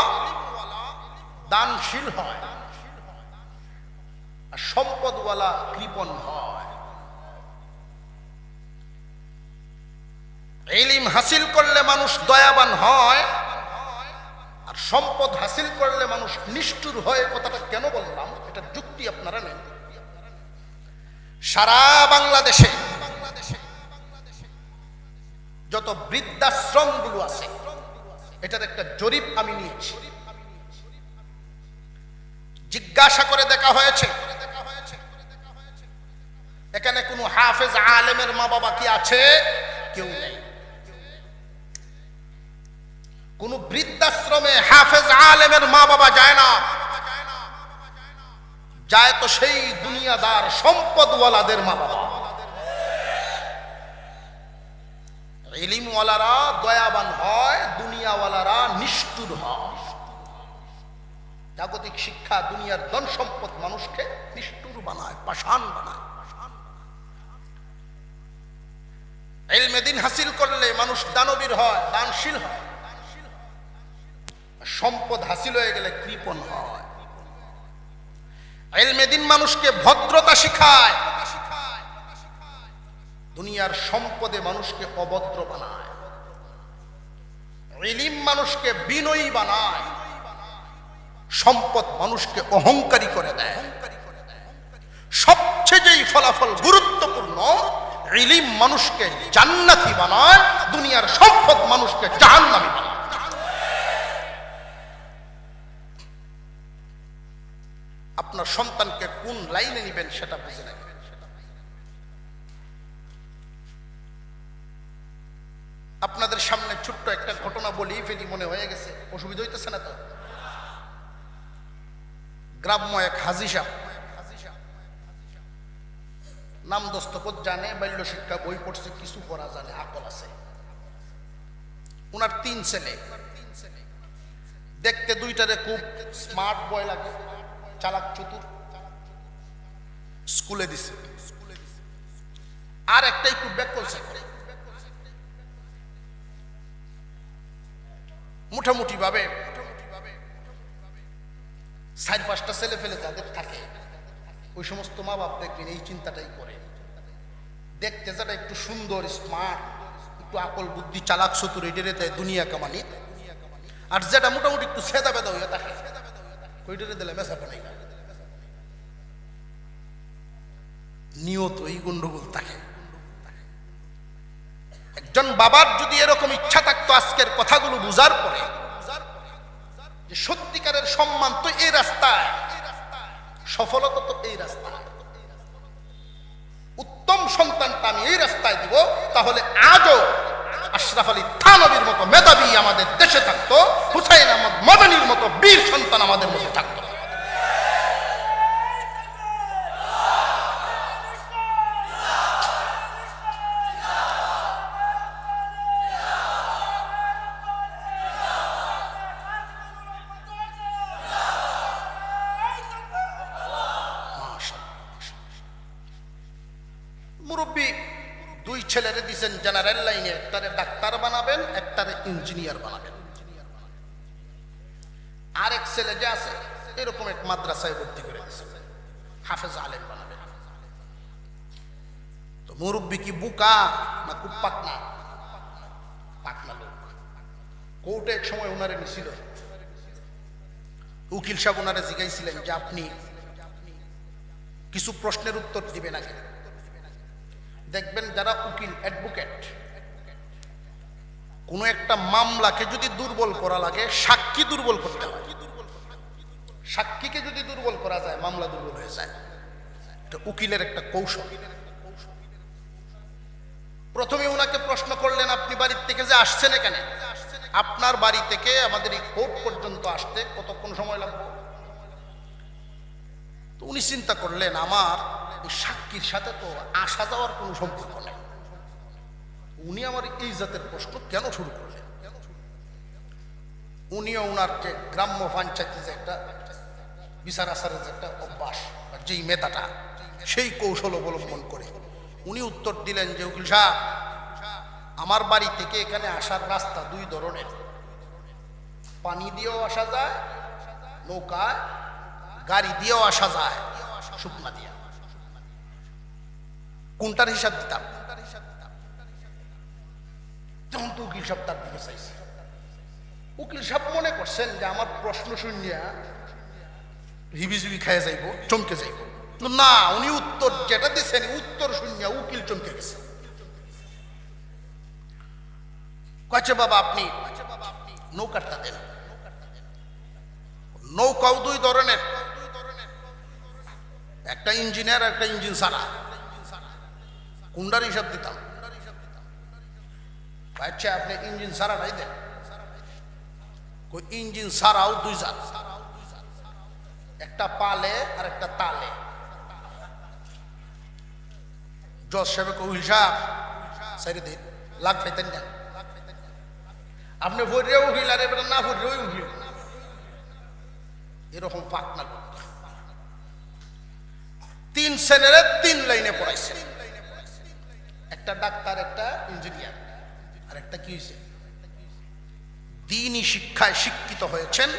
দানশীল হয়, আর সম্পদওয়ালা কৃপণ হয়। ইলম হাসিল করলে মানুষ দয়াবান হয়, আর সম্পদ হাসিল করলে মানুষ নিষ্ঠুর হয়। কথাটা কেন বললাম, এটা যুক্তি আপনারা নেন। সারা বাংলাদেশে যত বৃদ্ধাশ্রমগুলো আছে, এটার একটা জরিপ আমি নিয়েছি। জিজ্ঞাসা করে দেখা হয়েছে এখানে কোনো হাফেজ আলেমের মা বাবা কি আছে? কেউ নেই। কোন বৃদ্ধাশ্রমে হাফেজ আলেমের মা বাবা যায় না, যায় তো সেই দুনিয়াদার সম্পদওয়ালাদের মা বাবা। ইলমওয়ালারা দয়াবান হয়, দুনিয়াওয়ালারা নিষ্ঠুর হয়। জাগতিক শিক্ষা দুনিয়ার ধন সম্পদ মানুষকে নিষ্ঠুর বানায়, পাষাণ বানায়। ইলমে দ্বীন হাসিল করলে মানুষ দানবীর হয়, দানশীল হয়। সম্পদ হাসিল হয়ে গেলে কৃপণ হয়। ইলমে দ্বীন মানুষকে ভদ্রতা শিখায়, দুনিয়ার সম্পদে মানুষকে অভদ্র বানায়। ইলম মানুষকে বিনয়ী বানায়, সম্পদ মানুষকে অহংকারী করে দেয়। সবচেয়ে যেই ফলাফল গুরুত্বপূর্ণ, ইলম মানুষকে জান্নাতি বানায়, দুনিয়ার সম্পদ মানুষকে জাহান্নামী বানায়। আপনার সন্তানকে কোন লাইনে নেবেন সেটা বুঝে নেবেন। আপনাদের সামনে ছোট্ট একটা ঘটনা বলি ফেলি, মনে হয়ে গেছে, অসুবিধা হইতেছে না তো? গ্রাম্য এক হাজী সাহেব, নাম দস্তখত জানে, বাল্য শিক্ষা বই পড়ছে, কিছু পড়া জানে, আকল আছে। উনার 3 ছেলে, দেখতে দুইটারে খুব স্মার্ট বয় লাগে, চালাক চতুর। স্কুলে দিছে, আর একটা একটু ব্যাকল করে, মোটামুটি ভাবে 4-5টা ছেলে ফেলে যাদের থাকে, ওই সমস্ত মা বাপ দেখবেন এই চিন্তাটাই করে, দেখতে যারা একটু সুন্দর স্মার্ট, একটু আকল বুদ্ধি চালাক চতুর, এটারে দেয় দুনিয়া কামানি। আর যেটা মোটামুটি একটু ছেদা বেদা হইয়া থাকে, ওইটারে দিলে মেসা বানাই না। নিয়ত এই গন্ডগোল থাকে। একজন বাবার যদি এরকম ইচ্ছা থাকতো আজকের কথাগুলো বুঝার পরে, যে সত্যিকারের সম্মান তো এই রাস্তায়, সফলতা তো এই রাস্তায়, উত্তম সন্তানটা আমি এই রাস্তায় দিব, তাহলে আজও আশরাফ আলী থানবীর মতো মেধাবী আমাদের দেশে থাকতো, হুসাইন আহমদ মাদানির মতো বীর সন্তান আমাদের মধ্যে থাকতো। মুরব্বী 2 ছেলেরে দিয়েছেন জেনারেল লাইনে, একটারে ডাক্তার বানাবেন, একটারে ইঞ্জিনিয়ার বানাবেন। আরেক ছেলে যে আছে এরকম এক মাদ্রাসায় ভর্তি করে দিয়েছে, হাফেজ আলেম বানাবেন। তো মুরব্বী কি বুকা না খুব পাকনা? পাকনা লোক। কোর্টে এক সময় ওনারে নিছিল, উকিল সাহেব ওনারে জিজ্ঞাসিলেন যে আপনি কিছু প্রশ্নের উত্তর দিবেন আগে। দেখবেন যারা উকিল অ্যাডভোকেট, কোনো একটা মামলাকে যদি দুর্বল করা লাগে, সাক্ষী দুর্বল করতে হয়। সাক্ষীকে যদি দুর্বল করা যায়, মামলা দুর্বল হয়ে যায়। এটা উকিলের একটা কৌশল। প্রথমে ওনাকে প্রশ্ন করলেন, আপনি বাড়ির থেকে যে আসছেন এখানে, আপনার বাড়ি থেকে আমাদের এই কোর্ট পর্যন্ত আসতে কতক্ষণ সময় লাগবে? তো উনি চিন্তা করলেন, আমার এই সাক্ষীর সাথে তো আসা যাওয়ার কোনো সম্পর্ক নেই, উনি আমার এই জাতের প্রশ্ন কেন শুরু করলেন? উনিও ওনার যে গ্রাম্য পঞ্চায়েতে যে একটা বিচার আচারের যে একটা অভ্যাস, যেই মেধাটা, সেই কৌশল অবলম্বন করে উনি উত্তর দিলেন যে উকিল সাহেব, আমার বাড়ি থেকে এখানে আসার রাস্তা 2 ধরনের, পানি দিয়েও আসা যায়, নৌকায়, গাড়ি দিয়েও আসা যায়, শুকনা দিয়ে। কোনটার হিসাব দিতাম? তখন তো উকিল সাহেব তার দিকে চাইছে। উকিল সাহেব মনে করছেন যে আমার প্রশ্ন শুনিয়া হিবিজিবি খেয়ে যাইব, চমকে যাইব। না, উনি উত্তর যেটা দিচ্ছেন, উত্তর শুনিয়া উকিল চমকে গেছে। কয়েছে বাবা আপনি নৌকাটা দেন। নৌকাও 2 ধরনের, একটা ইঞ্জিনিয়ার, একটা ইঞ্জিন সারা। কোনটার হিসাব দিতাম? আচ্ছা আপনি ইঞ্জিন সারাটাই দেন। ইঞ্জিন সারাও 2 জাত, একটা পালে আর একটা তালে। জজ সাহেব উকিল সাহেব সাইরে দিন, লাখ পাইতেন না আপনি, ভরিয়েও উকিল আর এবার না ভরিয়েও উকিল, এরকম পাকনা লোক। 3 শ্রেণীর 3 লাইনে পড়াইছে, একটা ডাক্তার, একটা ইঞ্জিনিয়ার, আর একটা কি হয়েছে, দ্বীনি শিক্ষায় শিক্ষিত হয়েছেন,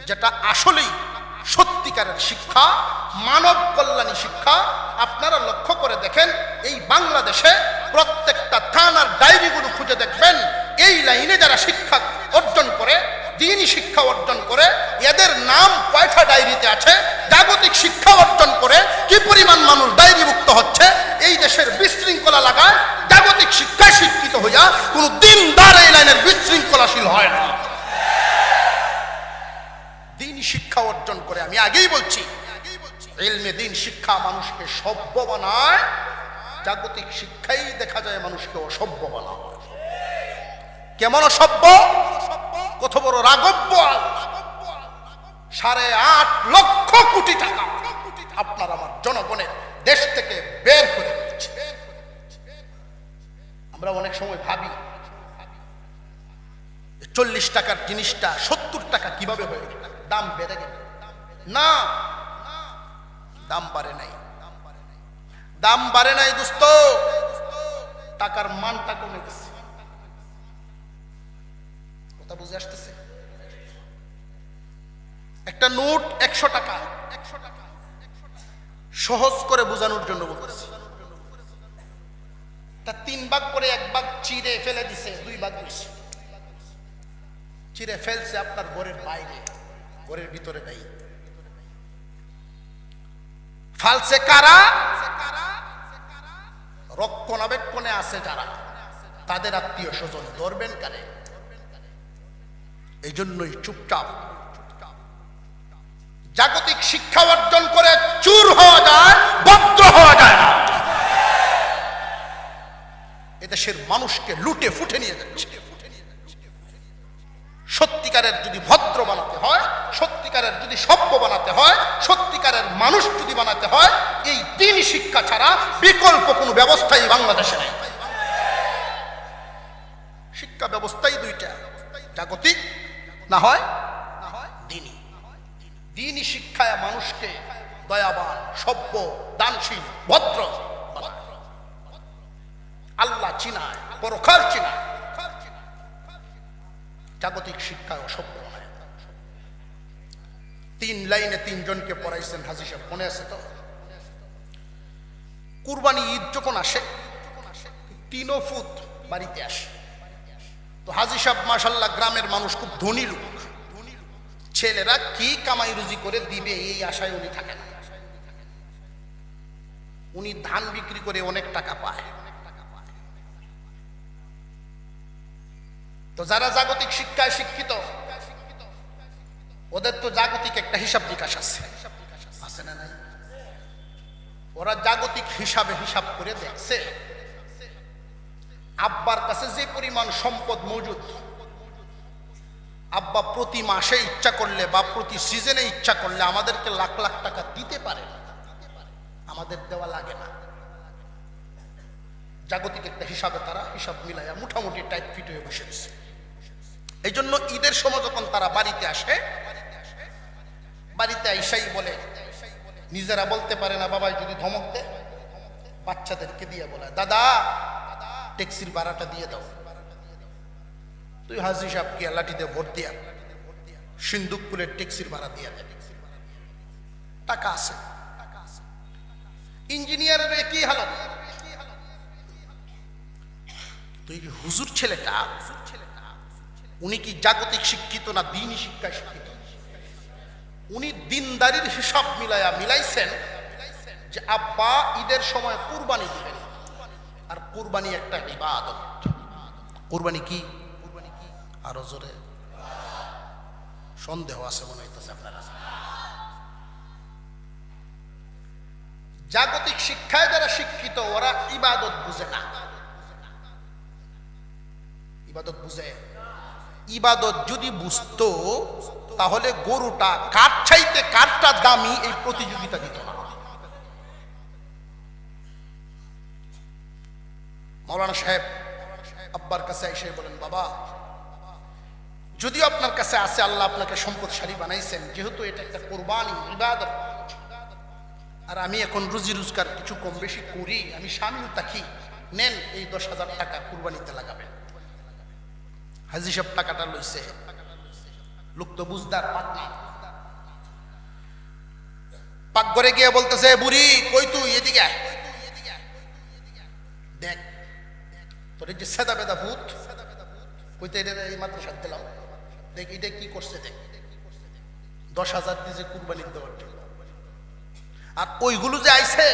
যেটা আসলেই সত্যিকারের শিক্ষা, মানব কল্যাণী শিক্ষা। আপনারা লক্ষ্য করে দেখেন, এই বাংলাদেশে প্রত্যেকটা থানার ডায়েরিগুলো খুঁজে দেখবেন, এই লাইনে যারা শিক্ষা অর্জন করে, দ্বীনি শিক্ষা অর্জন করে, এদের নাম কয়টা ডায়েরিতে আছে, জাগতিক শিক্ষা অর্জন করে কি পরিমাণ মানুষ ডায়েরিভুক্ত হচ্ছে। এই দেশের বিশৃঙ্খলা লাগায় জাগতিক শিক্ষায় শিক্ষিত হইয়া কোন দিনদার এই লাইনের বিশৃঙ্খলাশীল হয় না। দ্বীনি শিক্ষা অর্জন করে, আমি আগেই বলছি, ইলমে দ্বীন শিক্ষা মানুষকে সভ্য বানায়, জাগতিক শিক্ষাই দেখা যায় মানুষকে অসভ্য বানায়। কেমন অসভ্য? কত বড় রাগব্য! 8.5 লক্ষ কোটি টাকা আপনার আমার জনগণের দেশ থেকে বের করে দিচ্ছে। আমরা অনেক সময় ভাবি 40 টাকার জিনিসটা 70 টাকা কিভাবে হয়ে গেল, দাম বেড়ে গেল। না, দাম বাড়ে নাই, দাম বাড়ে নাই দোস্ত, টাকার মানটা কমে গেছে। কথা বুঝে আসতেছে? একটা নোট 100 টাকা, সহজ করে বোঝানোর জন্য বলতেছি। তা 3 ভাগ করে 1 ভাগ চিরে ফেলে দিছে, 2 ভাগ দিছে। চিরে ফেলছে আপনার ঘরের বাইরে, ঘরের ভিতরে নাই। ফালছে কারা? রক্ষণাবেক্ষণে আছে যারা, তাদের আত্মীয় স্বজন। ধরবেন কারে? এই জন্যই চুপচাপ। জাগতিক শিক্ষা অর্জন করে চুর হওয়া যায়, ভদ্র হওয়া যায় না। এদেশের মানুষকে লুটে ফুটে নিয়ে যাচ্ছে। সত্যিকারের যদি ভদ্র বানাতে হয়, সত্যিকারের যদি সভ্য বানাতে হয়, সত্যিকারের মানুষ যদি বানাতে হয়, এই দ্বীনি শিক্ষা ছাড়া বিকল্প কোনো ব্যবস্থাই বাংলাদেশে নেই। শিক্ষা ব্যবস্থাই দুইটা, জাগতিক না হয় দ্বীনি। দ্বীনি শিক্ষায় মানুষকে দয়াবান, সভ্য, দানশীল, ভদ্র বানায়। আল্লাহ চিনায়, পরকাল চিনায়। জাগতিক শিক্ষায় অসভ্য হয়। 3 লাইনে 3 জনকে পড়াইছেন হাজী সাহেব, মনে আছে তো? কুরবানি ঈদ যখন আসে, 3 ফুট বাড়িতে আসে। তো হাজী সাহেব মাশাআল্লাহ গ্রামের মানুষ, খুব ধনী লোক। ছেলেরা কি কামাই রুজি করে দিবে এই আশায় উনি থাকেন। উনি ধান বিক্রি করে অনেক টাকা পায়। তো যারা জাগতিক শিক্ষায় শিক্ষিত, ওদের তো জাগতিক একটা হিসাব নিকাশ আছে, আছে না নাই? ওরা জাগতিক হিসাবে হিসাব করে দেখছে, আব্বার কাছে যে পরিমাণ সম্পদ মজুদ, আব্বা প্রতি মাসে ইচ্ছা করলে বা প্রতি সিজনে ইচ্ছা করলে আমাদেরকে লাখ লাখ টাকা দিতে পারে, আমাদের দেওয়া লাগে না। জাগতিক একটা হিসাবে তারা হিসাব মিলাইয়া মোটামুটি টাইট ফিট হয়ে বসেছে। এই জন্য ঈদের সময় যখন তারা বাড়িতে আসে, বাড়িতে আইসাই বলে, নিজেরা বলতে পারে না বাবাই যদি ধমক দেয়, বাচ্চাদেরকে দিয়ে বলে, দাদা ট্যাক্সির ভাড়াটা দিয়ে দাও। তুই হাজী সাহেবকে লাঠিতে ভোট দিয়া সিন্দুকপুরের ট্যাক্সির ভাড়া দিয়ে দেয়। টাকা আছে। ইঞ্জিনিয়ারের একই হালত। তুই হুজুর ছেলেটা, উনি কি জাগতিক শিক্ষিত না দ্বীনি শিক্ষায় শিক্ষিত? উনি দিনদারির হিসাব মিলাইছেন যে আব্বা ঈদের সময় কুরবানি দিবেন, আর কুরবানি একটা ইবাদত। কুরবানি কি? আরো জোরে সন্দেহ আছে মনে হইতেছে আপনারা। জাগতিক শিক্ষায় যারা শিক্ষিত, ওরা ইবাদত বুঝে না। ইবাদত বুঝে? ইবাদত যদি বুঝতো তাহলে গরুটা কার চাইতে কারটা দামি এই প্রতিযোগিতা দিত না। মাওলানা সাহেব আব্বার কাছে এসে বলেন, বাবা যদিও আপনার কাছে আছে, আল্লাহ আপনাকে সম্পদশালী বানাইছেন, যেহেতু এটা একটা কুরবানি ইবাদত, আর আমি এখন রুজি রোজগার কিছু কম বেশি করি, আমি স্বামীও থাকি, নেন এই 10,000 টাকা কুরবানিতে লাগাবেন। হাজী সাহেব টাকাটা লইছে। লোক তো বুঝদার, পাটনা। পাকঘরে গিয়ে বলতেছে, বুড়ি কই তুই, এদিকে আয়, দেখ তোর এই যে সাদা বেদা ভূত, কইতে এই মাত্র সাথ দিলাম, দেখ এটা কি করছে, দেখ 10,000 দিয়েছে কুরবানি দেওয়ার জন্য। আর ওইগুলো যে আইছে,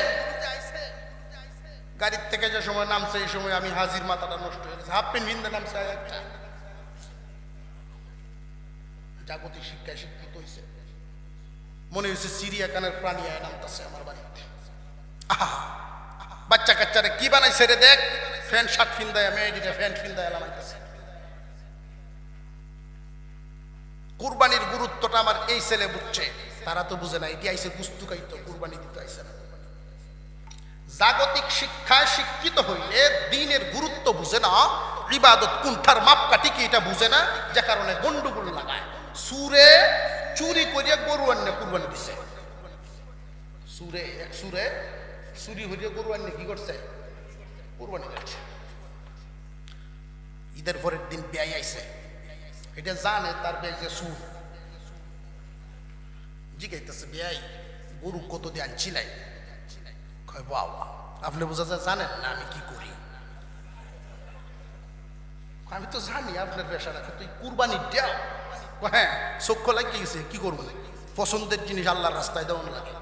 গাড়ির থেকে যে সময় নামছে, এই সময় আমি হাজির মাথাটা নষ্ট হয়ে গেছে, হাফ প্যান্ট ভিন্দে নামছে। একটা জাগতিক শিক্ষায় শিক্ষিত হয়েছে, মনে হয়েছে চিড়িয়াখানার প্রাণী আয় নামতেছে আমার বাড়িতে। বাচ্চা কাচ্চারে কি বানাইছে রে, দেখ ফ্যান শার্ট ফিন্দায়, মেয়েদিটা ফ্যান ফিন্দায় লামাইতেছে। কুরবানির গুরুত্বটা আমার এই ছেলে বুঝছে, তারা তো বুঝে না। এটি আইসে গুস্তু খাইতো, কুরবানি দিতে আইসে না। জাগতিক শিক্ষায় শিক্ষিত হইলে দ্বীনের গুরুত্ব বুঝে না, ইবাদত কোনটার মাপকাঠি কি এটা বুঝে না, যে কারণে গন্ডগোল লাগায়। সুরে চুরি করিয়া গরু আন্নে কুরবানি দিছে। সুরে চুরি করিয়া গরু আন্নে কি করছে, কুরবানি দিচ্ছে। ঈদের পরের দিন ব্যয় আইছে, এটা জানে তার ব্যয় যে সুর, জিজ্ঞাইতেছে বেয়াই গরু কত দিয়ে আনছিলাই? কয় বাবা আপনি বোঝা যায় জানেন না আমি কি করি? আমি তো জানি আপনার পেশা রাখে, তুই কুরবানি দেও। হ্যাঁ, চক্ষু লাগিয়ে গেছে, কি করবো? পছন্দের জিনিস আল্লাহর রাস্তায় দেওয়ানো লাগে।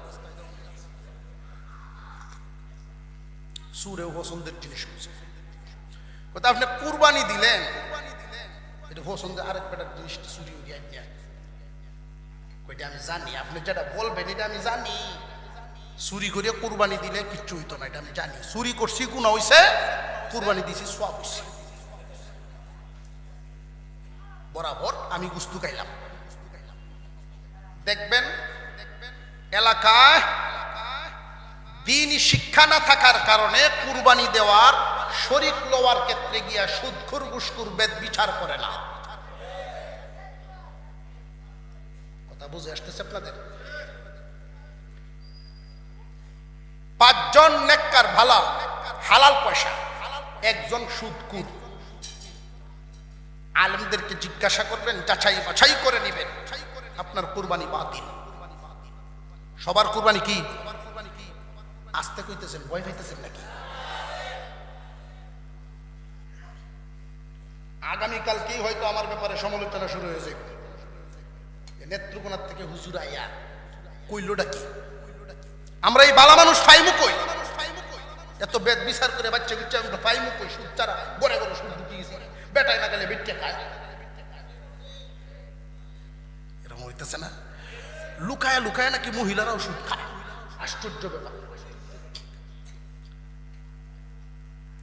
সুরেও পছন্দের জিনিস করছে, কোথাও আপনি কুরবানি দিলেন, এটা পছন্দের আরেক বেটার জিনিসটা চুরি উড়িয়ে দিয়ে কইটা আমি জানি, আপনি যেটা বলবেন এটা আমি জানি। চুরি করে কুরবানি দিলে কিচ্ছু হইতো না, এটা আমি জানি। চুরি করছি গুনাহ হইছে, কুরবানি দিছি সওয়াব হইছে। বরাবর আমি গুস্তু খাইলাম। দেখবেন এলাকায় দ্বীনি শিক্ষা না থাকার কারণে কুরবানি দেওয়ার শরীক লওয়ার ক্ষেত্রে গিয়া সুদখোর ঘুষখোর বেদ বিচার করে না। কথা বুঝে আসতেছে আপনাদের? 5 জন নেককার ভালা হালাল পয়সা, একজন সুদখোর। আলেমদেরকে জিজ্ঞাসা করবেন, যাচাই বাছাই করে নেবেন, আপনার কুরবানি বাতিল। সবার কুরবানি কি? আস্তে কইতেছেন, ভয় পাইতেছেন নাকি? আগামীকালকেই হয়তো আমার ব্যাপারে সমালোচনা শুরু হয়ে যাবে। নেত্রকোনার থেকে হুজুর আইয়া কইলোটা কি? আমরা এই বালা মানুষ ফাইমু কই? এত বেদ বিচার করে বাচ্চা গুচ্চা আমরা ফাইমু কই? সুদ চারা গড়ে গড়ে সুদ ঢুকিয়ে গেছি, বেটায় না গেলে বেটে খায়। এরকম হইতেছে না? লুকায় লুকায় নাকি মহিলারাও সুদ খায়, আশ্চর্য ব্যাপার।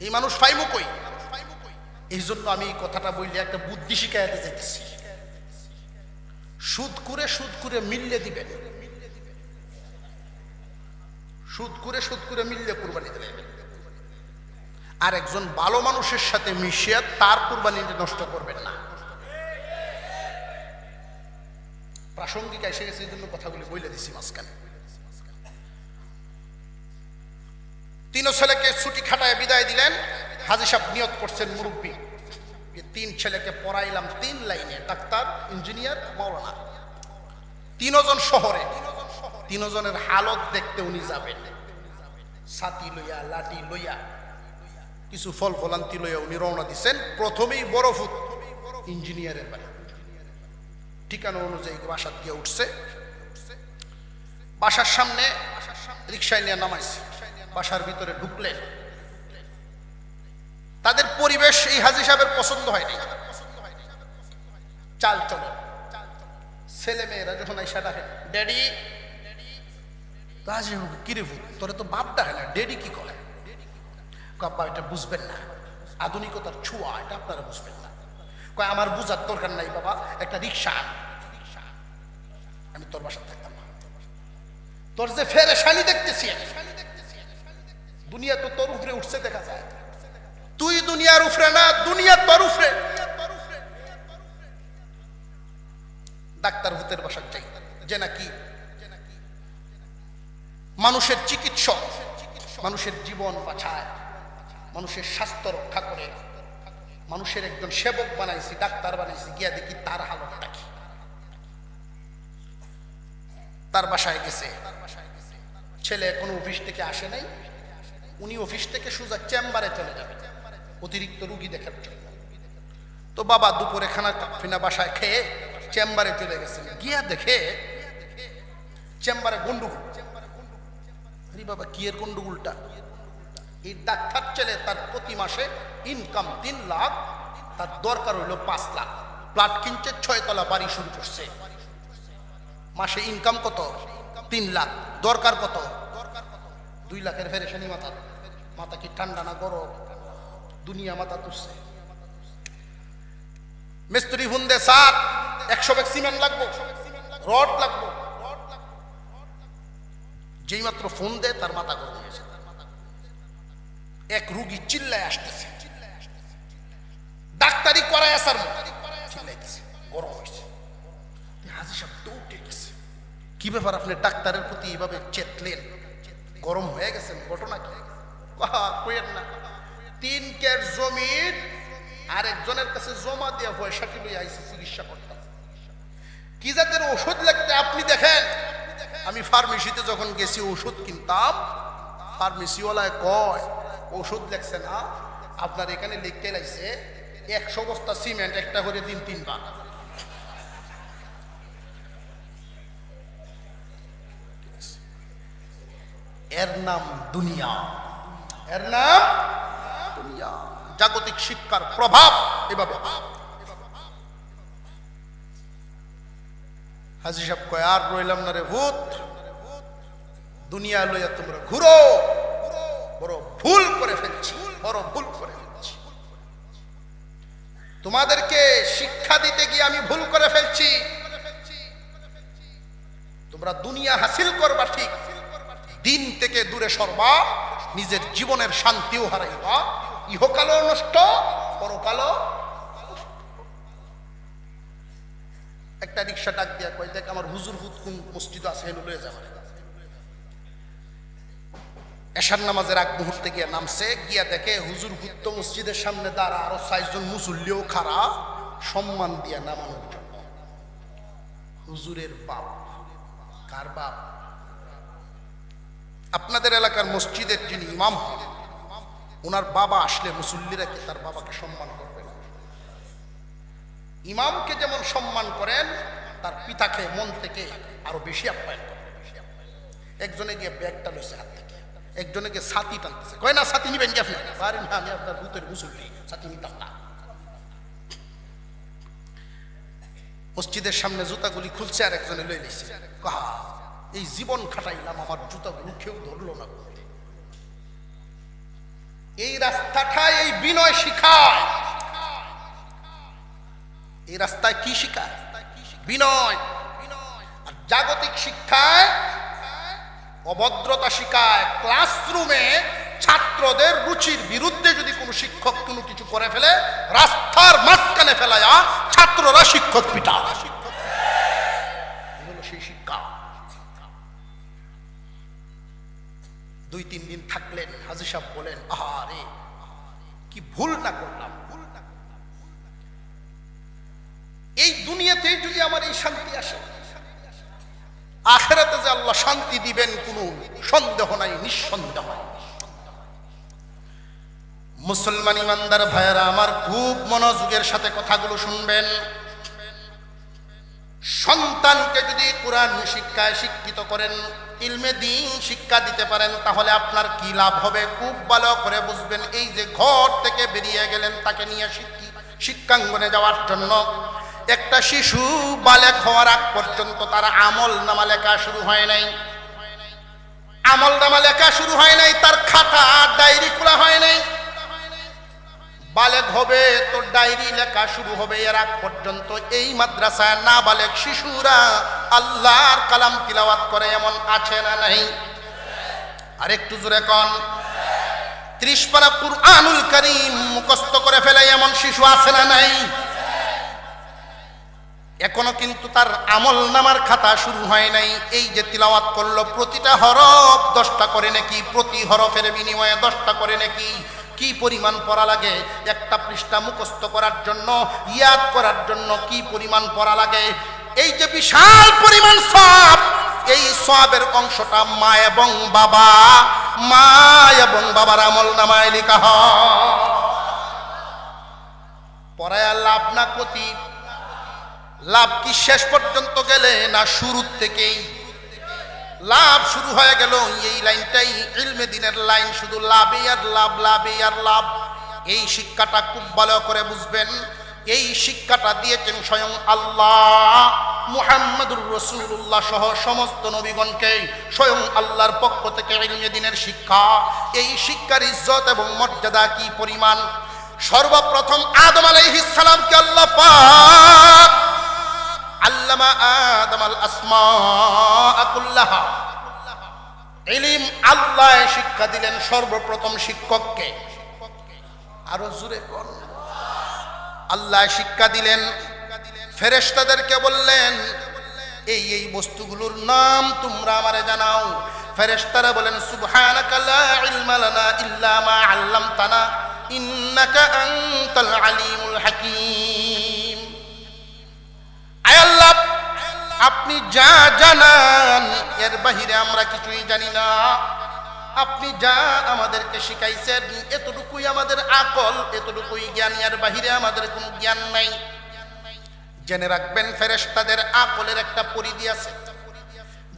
এই মানুষ ফাইমু কই? এই জন্য আমি এই কথাটা বললে একটা বুদ্ধি শিখাইতে যাইতেছি। সুদ করে মিললে দিবেন, সুদ করে মিললে কুরবানি দেবেন। আর একজন ভালো মানুষের সাথে মিশিয়ে তার কুরবানিটা নষ্ট করবেন না। প্রাসঙ্গিক এসে গেছে, এই জন্য কথাগুলি বলে দিছি মাঝখানে। 3 ছেলেকে ছুটি খাটায় বিদায় দিলেন। হাজী সাহেব নিয়ত করছেন মুরব্বী, 3 ছেলেকে পড়াইলাম 3 লাইনে, ডাক্তার, ইঞ্জিনিয়ার, মাওলানা। 3 জন শহরে, 3 জনের হালত দেখতে উনি যাবেন। ছাতি লইয়া, লাঠি লইয়া, কিছু ফল ফলান্তি লইয়া উনি রওনা দিচ্ছেন। প্রথমেই বরফুত ইঞ্জিনিয়ারের বাড়ি, ঠিকানা অনুযায়ী বাসাত গিয়ে উঠছে। বাসার সামনে রিক্সায় নিয়ে নামাইছে, বাসার ভিতরে ঢুকলেন। তাদের পরিবেশ এই হাজী সাহেবের পছন্দ হয়নি। চাল চলো, ছেলে মেয়েরা যখন আইসা ডাকে ড্যাডি, কিরে ভূত তোরে তো বাপ ডাকে না, ড্যাডি কি করে? আব্বা এটা বুঝবেন না, আধুনিকতার ছোঁয়া, এটা আপনারা বুঝবেন না। কয় আমার বুঝার দরকার নাই বাবা, একটা রিক্সা, আমি তোর বাসায় থাকতাম না। তোর যে ফেরেশানি দেখতেছি, দুনিয়া তো তোর উপরে উঠছে দেখা যায়। তুই দুনিয়ার উপরে না, দুনিয়া তোর উপরে। ডাক্তার ভূতের বাসার চাই, যে নাকি মানুষের চিকিৎসক, মানুষের জীবন বাঁচায়, মানুষের স্বাস্থ্য রক্ষা করে, মানুষের একজন সেবক বানাইছি, ডাক্তার বানাইছি। গিয়া দেখি তার হালতটা কি। তার বাসায় গেছে, ছেলে কোনো অফিস থেকে আসে নাই, উনি অফিস থেকে সোজা চেম্বারে চলে যাবে অতিরিক্ত রুগী দেখার জন্য। তো বাবা দুপুরে খানা ফিনা বাসায় খেয়ে চেম্বারে চলে গেছেন। গিয়া দেখে চেম্বারে গন্ডগোল। আরে বাবা কি এর গন্ডগোলটা? এই ডাক্তার ছেলে তার প্রতি মাসে ইনকাম 3 লাখ, তার দরকার হইল 5 লাখ। প্লাট কিনছে, 6 তলা বাড়ি শুরু করছে। মাসে ইনকাম কত? 3 লাখ, দরকার কত? 2 লাখের ফেরেশানি মাথা। মাথা কি ঠান্ডা না গরম? দুনিয়া মাথা তুলছে। মিস্ত্রি ফোন দে, স্যার 100 ব্যাগ সিমেন্ট লাগবো, রড লাগবো। যেই মাত্র ফোন দেয় তার মাথা গরম হয়েছে। এক রুগী চিল্লায় আসতেছে, ডাক্তারি করায় আসার চিল্লাইতেছে, গরম হয়েছে। হাজী সাহেব দৌড়ে গেছে, কি ব্যাপার আপনি ডাক্তারের প্রতি এইভাবে চেতলেন, গরম হয়ে গেছেন, ঘটনা কি? কইেন না, 3 কের জমির আরেকজনের কাছে জমা দিয়ে পয়সাটি লইয়া আইসি চিকিৎসা করতাম। কি জাতের ওষুধ লাগতে আপনি দেখেন, আমি ফার্মেসিতে যখন গেছি ওষুধ কিনতাম, ফার্মেসিওয়ালায় কয় ওষুধ লেখছে না, আপনার এখানে লিখতে লাগছে 100 বস্তা সিমেন্ট একটা করে দিন 3 বার। এর নাম দুনিয়া, এর নাম দুনিয়া। জাগতিক শিক্ষার প্রভাব এভাবে। হাজী সাহেব কয় আর রইলাম না রে ভূত, দুনিয়া লইয়া তোমরা ঘুরো, বড় ভুল করে ফেলছি, বড় ভুল করে ফেলছি। তোমাদেরকে শিক্ষা দিতে গিয়ে আমি ভুল করে ফেলছি। তোমরা দুনিয়া হাসিল করবা ঠিক, দিন থেকে দূরে সরবা, নিজের জীবনের শান্তিও হারাইবা, ইহকালও নষ্ট, পরকালও। একটা রিক্সা ডাক দিয়া কয় দেখ আমার হুজুর ভূত কোন মসজিদ আছে হেন লয়ে যাবে। এশার নামাজের আগ মুহূর্তে গিয়া নামছে, গিয়া দেখে হুজুর ভূত তো মসজিদের সামনে দাঁড়া, আরো 4 জন মুসল্লিও খাড়া সম্মান দিয়া নামানোর জন্য। হুজুরের বাপ, কার বাপ? আপনাদের এলাকার মসজিদের যিনি ইমাম হন, ওনার বাবা আসলে মুসল্লিরা কি তার বাবাকে সম্মান করবে না? ইমামকে যেমন সম্মান করেন, তার পিতাকে মন থেকে আরো বেশি আপ্যায়ন করেন। একজনে গিয়ে ব্যাগটা লইছে হাত থেকে, একজনে গিয়ে ছাতি টানতেছে, কয় না ছাতি নিবেন কি আপনি? পারেন না, আমি আপনার ভূতের মুসল্লি, ছাতি নিতাম না। মসজিদের সামনে জুতাগুলি খুলছে, আর একজনে লই নিছে, কাহা এই জীবন খাটাইলাম, আমার জুতাগুলো কেউ ধরলো না। এই রাস্তাটা এই বিনয় শিখায়। এই রাস্তায় কি শিখায়? বিনয়। আর জাগতিক শিক্ষায় অভদ্রতা শিখায়। ক্লাসরুমে ছাত্রদের রুচির বিরুদ্ধে যদি কোনো শিক্ষক কোনো কিছু করে ফেলে, রাস্তার মাঝখানে ফেলায়া ছাত্ররা শিক্ষক পিটা। সেই শিক্ষা। 2-3 দিন থাকলেন, হাজী সাহেব বলেন আহারে কি ভুল না করলাম। এই দুনিয়াতে যদি আমার এই শান্তি আসে, আখিরাতে যে আল্লাহ শান্তি দিবেন কোনো সন্দেহ নাই, নিঃসন্দেহ। মুসলমান ইমানদার ভাইয়েরা আমার, খুব মনোযোগের সাথে কথাগুলো শুনবেন। সন্তানকে যদি কোরআন শিক্ষায় শিক্ষিত করেন, ইলমে দ্বীন শিক্ষা দিতে পারেন, তাহলে আপনার কি লাভ হবে খুব ভালো করে বুঝবেন। এই যে ঘর থেকে বেরিয়ে গেলেন তাকে নিয়ে শিক্ষাঙ্গনে যাওয়ার জন্য, একটা শিশু বালেগ হওয়ার আগ পর্যন্ত তার আমল নামা লেখা শুরু হয় নাই। আমল নামা লেখা শুরু হয় নাই, তার খাতা ডায়েরি খোলা হয় নাই। বালেগ হবে তো ডায়েরি লেখা শুরু হবে। এর আগ পর্যন্ত এই মাদ্রাসায় না বালেগ শিশুরা আল্লাহর কালাম তিলাওয়াত করে, এমন আছে না নাই? আর একটু জোরে কোন। 30 পারা কুরআনুল কারীম মুখস্থ করে ফেলে এমন শিশু আছে না নাই? এখনো কিন্তু তার আমল নামার খাতা শুরু হয় নাই। এই যে তিলাওয়াত করলো, প্রতিটা হরফ 10টা করে নাকি, প্রতি হরফের বিনিময়ে 10টা করে নাকি। কি পরিমাণ পড়া লাগে একটা পৃষ্ঠা মুখস্থ করার জন্য, ইয়াদ করার জন্য কি পরিমাণ পড়া লাগে। এই যে বিশাল পরিমাণ সওয়াব, এই সওয়াবের অংশটা মা এবং বাবার আমল নামায় লেখা হয়। পড়ায় লাভ না ক্ষতি? লাভ কি শেষ পর্যন্ত গেলে, না শুরুর থেকেই লাভ শুরু হয়ে গেল? এই লাইনটাই ইলমে দ্বীনের লাইন, শুধু লাভে আর লাভ, লাভে আর লাভ। এই শিক্ষাটা খুব ভালো করে বুঝবেন। এই শিক্ষাটা দিয়েছেন স্বয়ং আল্লাহ, মুহাম্মদুর রাসূলুল্লাহ সহ সমস্ত নবীগণকে স্বয়ং আল্লাহর পক্ষ থেকে ইলমে দ্বীনের শিক্ষা। এই শিক্ষার ইজ্জত এবং মর্যাদা কি পরিমাণ! সর্বপ্রথম আদম আলাইহিস সালামকে আল্লাহ পাক আল্লামা আদমাল আসমাআ কুল্লাহা, ইলম আল্লাহ শিক্ষা দিলেন সর্বপ্রথম শিক্ষককে। আরো জোরে বল। আল্লাহ শিক্ষা দিলেন, ফেরেশতাদেরকে বললেন এই এই বস্তুগুলোর নাম তোমরা আমারে জানাও। ফেরেশতারা বলেন সুবহানাকা লা ইলমা লানা ইল্লা মা আল্লামতানা ইন্নাকা আনতাল আলিমুল হাকীম। আয় আল্লাহ, আপনি যা জানান এর বাহিরে আমরা কিছুই জানি না। আপনি যা আমাদেরকে শিখাইছেন এতটুকুই আমাদের আকল, এতটুকুই জ্ঞান, এর বাহিরে আমাদের কোনো জ্ঞান নাই। জেনে রাখবেন ফেরেশতাদের আকলের একটা পরিধি আছে।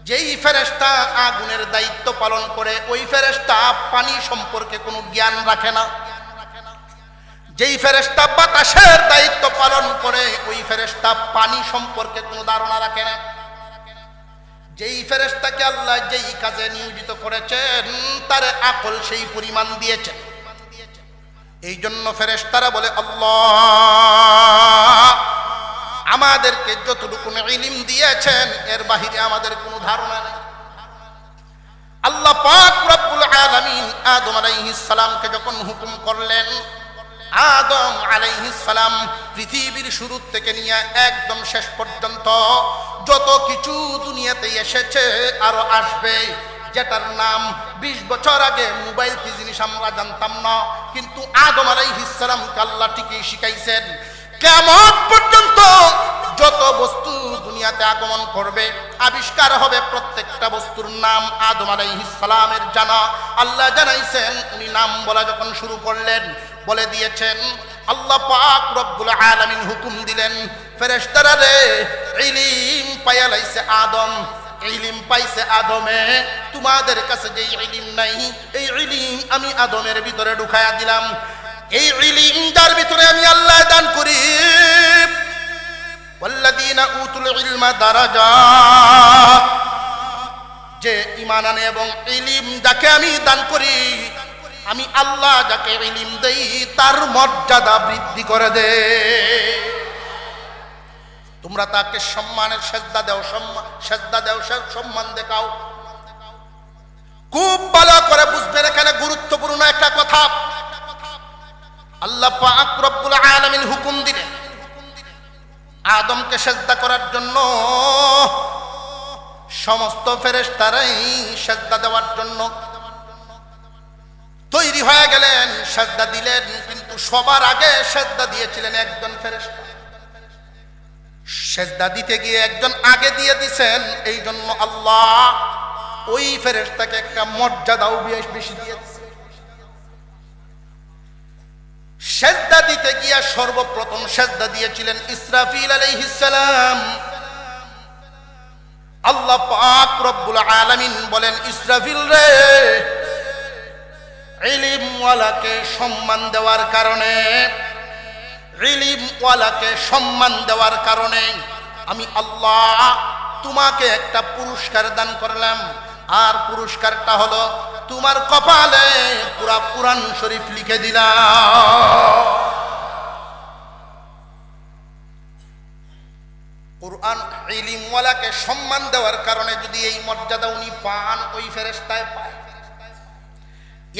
যেই ফেরেশতা আগুনের দায়িত্ব পালন করে ওই ফেরেশতা পানি সম্পর্কে কোনো জ্ঞান রাখে না। যেই ফেরেশতা বাতাসের দায়িত্ব পালন করে ওই ফেরেশতা পানি সম্পর্কে কোনো ধারণা রাখে না। যেই ফেরেশতাকে আল্লাহ যেই কাজে নিয়োজিত করেছেন তার আকল সেই পরিমাণ দিয়েছেন। এই জন্য ফেরেশতারা বলে, আল্লাহ আমাদেরকে যতটুকু ইলম দিয়েছেন এর বাহিরে আমাদের কোনো ধারণা নেই। আল্লাহ পাক রব্বুল আলামিন আদম আলাইহিস সালামকে যখন হুকুম করলেন, আদম আলাইহিস সালাম পৃথিবীর শুরু থেকে নিয়ে একদম শেষ পর্যন্ত যত কিছু দুনিয়াতে এসেছে আরো আসবে, যেটার নাম 20 বছর আগে মোবাইল কি জিনিস আমরা জানতাম না, কিন্তু আদম আলাইহিস সালামকে আল্লাহ ঠিকই শিখাইছেন। কিয়ামত পর্যন্ত যত বস্তু দুনিয়াতে আগমন করবে, আবিষ্কার হবে, প্রত্যেকটা বস্তুর নাম আদম আলাইহিস সালামের জানা। আল্লাহ জানাইছেন, উনি নাম বলা যখন শুরু করলেন বলে দিয়েছেন। আল্লাহ পাক রব্বুল আলামিন হুকুম দিলেন, ফেরেশতারা রে ইলম পাইয়া লাইছে আদম, ইলম পাইছে আদমে, তোমাদের কাছে যে ইলম নাই এই ইলম আমি আদমের ভিতরে ঢুকায়া দিলাম। এই ইলম যার ভিতরে আমি আল্লাহ দান করি, ওয়াল্লাযীনা উতুল ইলমা দারাজাত, যে ঈমান আনে এবং ইলম যাকে আমি দান করি, আমি আল্লাহ যাকে ইলম দেই তার মর্যাদা বৃদ্ধি করে দে। তোমরা তাকে সম্মানের সেজদা দাও, সেজদা দাও, সম্মান দেখাও। খুব ভালো করে বুঝবেন, এখানে গুরুত্বপূর্ণ একটা কথা। আল্লাহ পাক রব্বুল আলামিন হুকুম দিলেন আদমকে সেজদা করার জন্য, সমস্ত ফেরেশতারাই সেজদা দেওয়ার জন্য তৈরি হয়ে গেলেন, সেজদা দিলেন। কিন্তু সবার আগে সেজদা দিয়েছিলেন একজন ফেরেশতা। সেজদা দিতে গিয়ে একজন আগে দিয়ে দিয়েছেন, এই জন্য আল্লাহ ওই ফেরেশতাকে একটা মর্যাদাও বেশি দিয়েছে। সেজদা দিতে গিয়ে সর্বপ্রথম সেজদা দিয়েছিলেন ইসরাফিল আলাইহিস সালাম। আল্লাহ পাক রব্বুল আলামিন বলেন, ইসরাফিল রে, ইলমওয়ালাকে সম্মান দেওয়ার কারণে, ইলমওয়ালাকে সম্মান দেওয়ার কারণে আমি আল্লাহ তোমাকে একটা পুরস্কার দান করলাম। আর পুরস্কারটা হলো তোমার কপালে পুরা কুরআন শরীফ লিখে দিলাম। কুরআন ইলমওয়ালাকে সম্মান দেওয়ার কারণে যদি এই মর্যাদা উনি পান, ওই ফেরেশতায় পায়।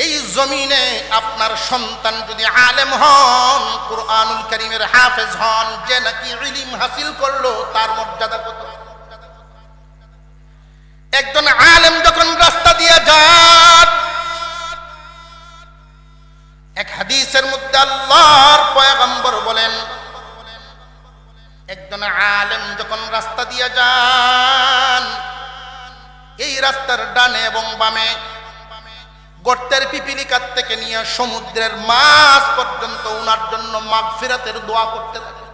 এই জমিনে আপনার সন্তান যদি আলেম হন, কুরআনুল কারীমের হাফেজ হন, যে নাকি ইলম হাসিল করলো, তার মর্যাদা কত। একজন আলেম যখন রাস্তা দিয়ে যান, এক হাদিসের মধ্যে আল্লাহর পয়গম্বর বলেন, একজন আলেম যখন রাস্তা দিয়ে যান, এই রাস্তার ডানে এবং বামে গর্তের পিপিলিকার থেকে নিয়ে সমুদ্রের মাছ পর্যন্ত উনার জন্য মাগফিরাতের দোয়া করতে থাকে।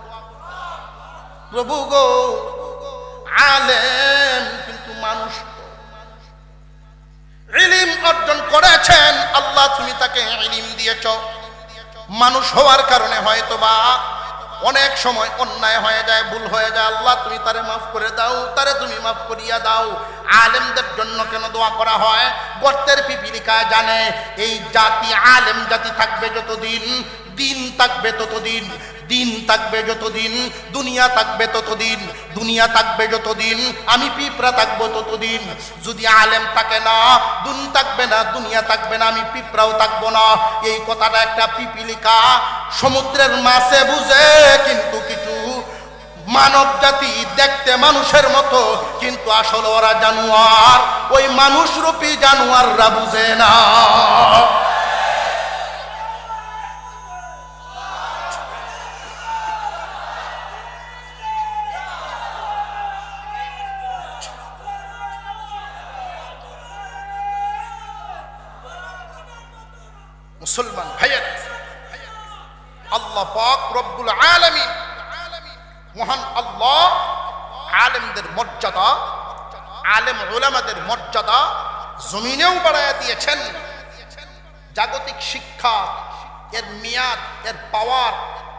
প্রভু গো, আলেম কিন্তু মানুষ, ইলম অর্জন করেছেন আল্লাহ, তুমি তাকে ইলম দিয়েছ। মানুষ হওয়ার কারণে হয়তোবা অনেক সময় অন্যায় হয়ে যায়, ভুল হয়ে যায়, আল্লাহ তুমি তারে মাফ করে দাও, তারে তুমি মাফ করিয়া দাও। আলেমদের জন্য কেন দোয়া করা হয়? গর্তের পিপিলিকা জানে এই জাতি, আলেম জাতি থাকবে যতদিন, দিন থাকবে ততদিন, দিন থাকবে যতদিন, দুনিয়া থাকবে ততদিন, দুনিয়া থাকবে যতদিন, আমি পিঁপড়া থাকবো ততদিন। যদি আলেম থাকে না, দিন থাকবে না, দুনিয়া থাকবে না, আমি পিঁপড়াও থাকবো না। এই কথাটা একটা পিপিলিকা সমুদ্রের মাছে বুঝে, কিন্তু কিছু মানব জাতি দেখতে মানুষের মতো, কিন্তু আসলে ওরা জানোয়ার, ওই মানুষরূপী জানোয়াররা বুঝে না। মুসলমান ভাইয়ের, আল্লাহ পাক রব্বুল আলামিন, মহান আল্লাহ আলেমদের মর্যাদা, আলেম উলামাদের মর্যাদা জমিনেও বাড়ায়া দিয়েছেন। জাগতিক শিক্ষা এর মেয়াদ, এর পাওয়ার,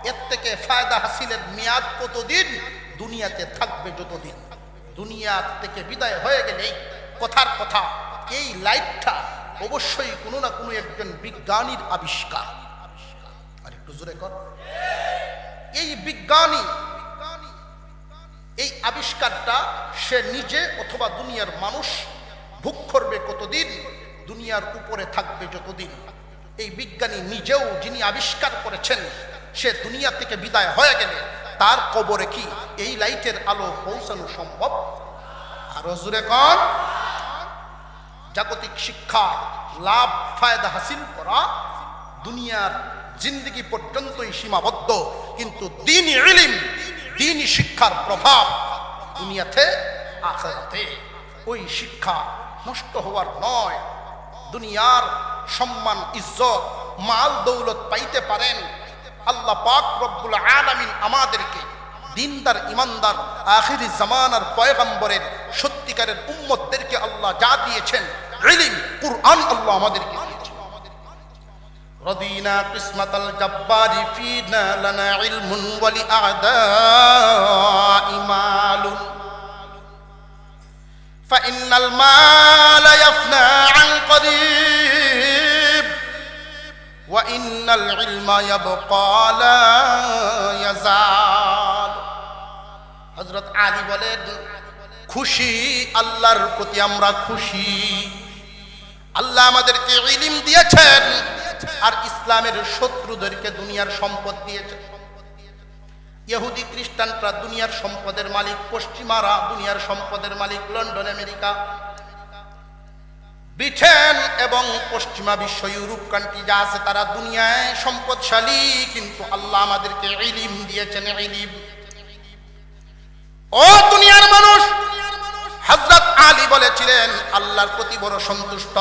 এর থেকে ফায়দা হাসিলের মেয়াদ কতদিন? দুনিয়াতে থাকবে যতদিন। দুনিয়া থেকে বিদায় হয়ে গেলেই কথার কথা, এই লাইটটা অবশ্যই কোনো না কোনো একজন বিজ্ঞানীর আবিষ্কার। আর একটু জোরে কর। এই বিজ্ঞানী, এই আবিষ্কারটা সে নিজে অথবা দুনিয়ার মানুষ ভোগ করবে কতদিন? দুনিয়ার উপরে থাকবে যতদিন। এই বিজ্ঞানী নিজেও যিনি আবিষ্কার করেছেন, সে দুনিয়া থেকে বিদায় হয়ে গেলে তার কবরে কি এই লাইটের আলো পৌঁছানো সম্ভব? আরো জোরে কর। জাগতিক শিক্ষা লাভ ফায়দা হাসিল করা দুনিয়ার জিন্দেগি পর্যন্তই সীমাবদ্ধ, কিন্তু দ্বীনি ইলম, দ্বীনি শিক্ষার প্রভাব দুনিয়াতে আখিরাতে। ওই শিক্ষা নষ্ট হওয়ার নয়। দুনিয়ার সম্মান, ইজ্জত, মাল দৌলত পাইতে পারেন, আল্লাহ পাক রব্বুল আলামিন আমাদেরকে দিনদার, ইমানদার, আখিরি জামানার পয়গম্বরের সত্যিকারের উম্মতদেরকে আল্লাহ যা দিয়েছেন, ইলম, কুরআন আল্লাহ আমাদেরকে দিয়েছেন। রদিনা কিসমাতাল জাব্বারি ফিনা লানা ইলমুন ওয়া লিআদাই মালুন ফাইন্নাল মালা ইয়াফনা আন করিব ওয়া ইন্নাল ইলমা ইয়াবকা লা ইয়াজাল। হযরত আলী বলেন, খুশি আল্লাহর প্রতি আমরা খুশি। আল্লাহ আমাদেরকে ইলম দিয়েছেন আর ইসলামের শত্রুদেরকে দুনিয়ার সম্পদ দিয়েছেন। ইহুদি খ্রিস্টানরা দুনিয়ার সম্পদের মালিক, পশ্চিমারা দুনিয়ার সম্পদের মালিক। লন্ডন, আমেরিকা, ব্রিটেন এবং পশ্চিমা বিশ্ব, ইউরোপ কান্ট্রি যা আছে তারা দুনিয়ায় সম্পদশালী, কিন্তু আল্লাহ আমাদেরকে ইলম দিয়েছেন। ইলম। ও দুনিয়ার মানুষ, হযরত আলী বলেছিলেন আল্লাহর প্রতি বড় সন্তুষ্ট।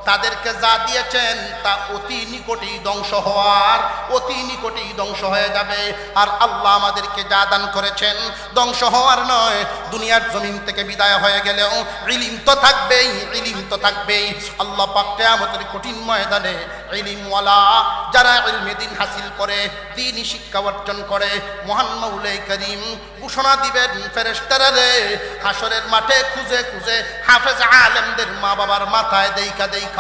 তাদেরকে যা দিয়েছেন তা অতি নিকটেই ধ্বংস হওয়ার, অতি নিকটেই ধ্বংস হয়ে যাবে। আর আল্লাহ আমাদেরকে যা দান করেছেন ধ্বংস হওয়ার নয়, দুনিয়ার জমিন থেকে বিদায় হয়ে গেলেও ইলম তো থাকবেই, ইলম তো থাকবেই। আল্লাহ পাক কিয়ামতের কঠিন ময়দানে ইলমওয়ালা যারা ইলমে দ্বীন হাসিল করে, দ্বীনি শিক্ষা অর্জন করে, মহান মাওলাই করিম ঘোষণা দিবেন, ফেরেশতারা রে, হাসরের মাঠে খুঁজে খুঁজে হাফেজ আলেমদের মা বাবার মাথায় দেইখা দেইখা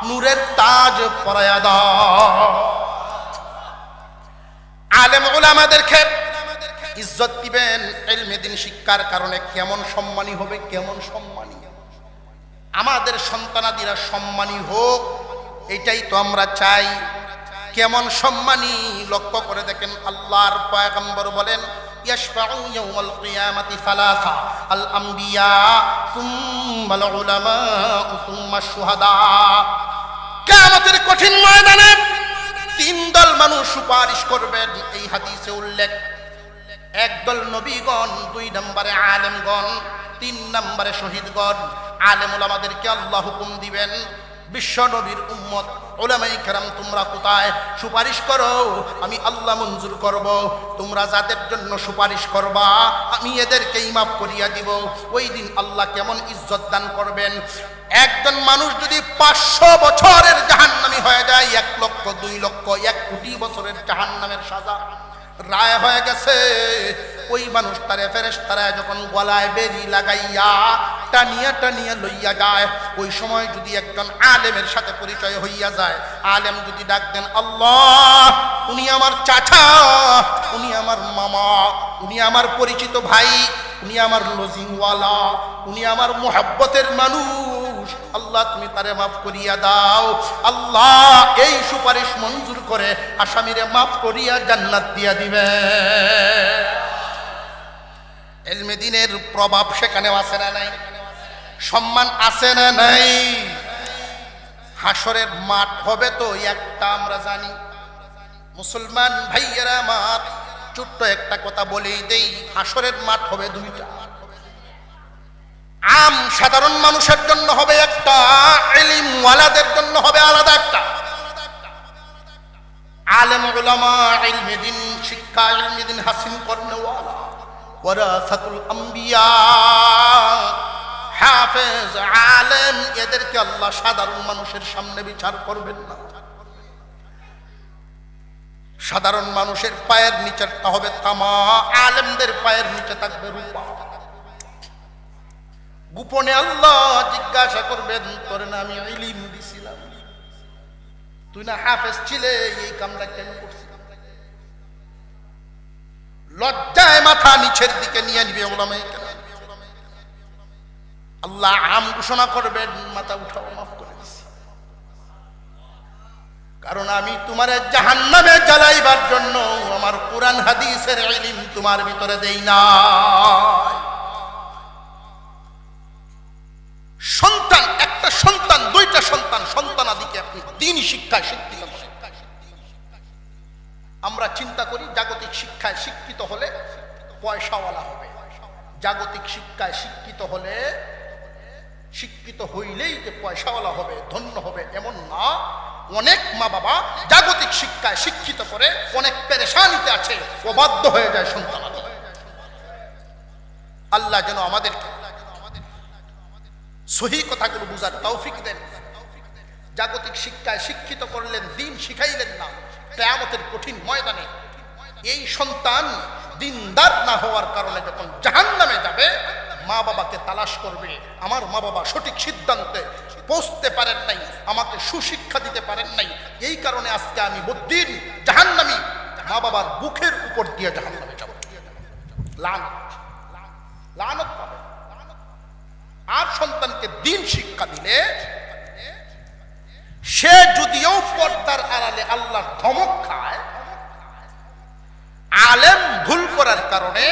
নূরের তাজ পরায়া দাও। আলেম উলামাদেরকে ইজ্জত দিবেন ইলমে দ্বীন শিক্ষার কারণে। কেমন সম্মানী হবে, কেমন সম্মানী। আমাদের সন্তানাদিরা সম্মানী হোক, এটাই তো আমরা চাই। কেমন সম্মানী লক্ষ্য করে দেখেন। আল্লাহর পয়গম্বর বলেন, ইয়াশফাউ ইয়াউমাল কিয়ামাতি সালাসা, আল আমবিয়া সুম্মাল উলামা সুম্মাশ শুহাদা। কিয়ামতের কঠিন ময়দানে তিন দল মানুষ সুপারিশ করবেন, এই হাদিসে উল্লেখ। একদল নবীগণ, দুই নম্বরে আলেমগণ, তিন নম্বরে শহীদগণ। আলেম উলামাদেরকে আল্লাহ হুকুম দিবেন, বিশ্ব নবীর উম্মত উলামায়ে কেরাম তোমরা কোথায়? সুপারিশ করো, আমি আল্লাহ মঞ্জুর করব। তোমরা যাদের জন্য সুপারিশ করবা আমি এদেরকেই মাফ করিয়া দিব। ওই দিন আল্লাহ কেমন ইজ্জত দান করবেন। একজন মানুষ যদি 500 বছরের জাহান্নামী হয়ে যায়, 1 লক্ষ, 2 লক্ষ, 1 কোটি বছরের জাহান্নামের সাজা রায় হয়ে গেছে, ওই মানুষটারে ফেরেশতারা যখন গলায় বেরি লাগাইয়া টানিয়া টানিয়া লইয়া যায়, ওই সময় যদি একজন আলেমের সাথে পরিচয় হইয়া যায়, আলেম যদি ডাক দেন, আল্লাহ উনি আমার চাচা, উনি আমার মামা, উনি আমার পরিচিত ভাই, উনি আমার লজিংওয়ালা, উনি আমার মুহাব্বতের মানুষ, আল্লাহ তুমি তারে মাফ করিয়া দাও। আল্লাহ এই সুপারিশ মঞ্জুর করে আসামিরে মাফ করিয়া জান্নাত দিয়া দিবে। ইলমে দ্বীনের প্রভাব সেখানে আছে না নাই? সম্মান আছে না নাই? হাসরের মাঠ হবে তো একটা, আমরা জানি। মুসলমান ভাইয়েরা আমার, ছোট্ট একটা কথা বলেই দেই, হাসরের মাঠ হবে 2টা। আম সাধারণ মানুষের জন্য হবে একটা, ইলমওয়ালাদের জন্য হবে আলাদা একটা। আলেম উলামা ইলমে দিন শিক্ষা ইলমে দিন হাসিল করনেওয়ালা ওয়ারাসাতুল আম্বিয়া হাফেজ আলেম এদেরকে আল্লাহ সাধারণ মানুষের সামনে বিচার করবেন না। সাধারণ মানুষের পায়ের নিচেরটা হবে তামা, আলেমদের পায়ের নিচে থাকবে রূপা। গোপনে আল্লাহ জিজ্ঞাসা করবেন, তোরে না আমি ইলম দিছিলাম, তুই না হাফেজ ছিলে, এই কামটা কেন করছিস? লজ্জায় মাথা নিচের দিকে নিয়ে নিবে ওলামায়ে কেরাম। আল্লাহ আম ঘোষণা করবেন, মাথা উঠাও, মাফ করে দিছি, কারণ আমি তোমার জাহান্নামে জ্বালাইবার জন্য আমার কোরআন হাদিসের ইলম তোমার ভিতরে দেই না। সন্তান, একটা সন্তান, দুইটা সন্তান, সন্তানাদিকে আপনি দ্বীনি শিক্ষায় শিক্ষিত করেন। আমরা চিন্তা করি জাগতিক শিক্ষায় শিক্ষিত হলে পয়সাওয়ালা হবে, জাগতিক শিক্ষায় শিক্ষিত হলে, শিক্ষিত হইলেই যে পয়সাওয়ালা হবে, ধন্য হবে, এমন না। অনেক মা বাবা জাগতিক শিক্ষায় শিক্ষিত করে অনেক পেরেশানিতে আছে, অবাধ্য হয়ে যায় সন্তান। আল্লাহ যেন আমাদেরকে সহি কথাগুলো বুঝার তৌফিক দেন। জাগতিক শিক্ষায় শিক্ষিত করলেন, দ্বীন শিখাইলেন না, কিয়ামতের কঠিন ময়দানে এই সন্তান দ্বীনদার না হওয়ার কারণে যখন জাহান্নামে যাবে, মা বাবাকে তালাশ করবে, আমার মা বাবা সঠিক সিদ্ধান্তে পৌঁছতে পারেন নাই, আমাকে সুশিক্ষা দিতে পারেন নাই, এই কারণে আজকে আমি বদ্দিন জাহান্নামী। মা বাবার বুকের উপর দিয়ে জাহান্নামে যাব, লানত, লানত পাবে। আর সন্তানকে দ্বীন শিক্ষা দিলে সে যদিও পর্দার আড়ালে আল্লাহর ধমক খায়, আলেম ভুল করার কারণে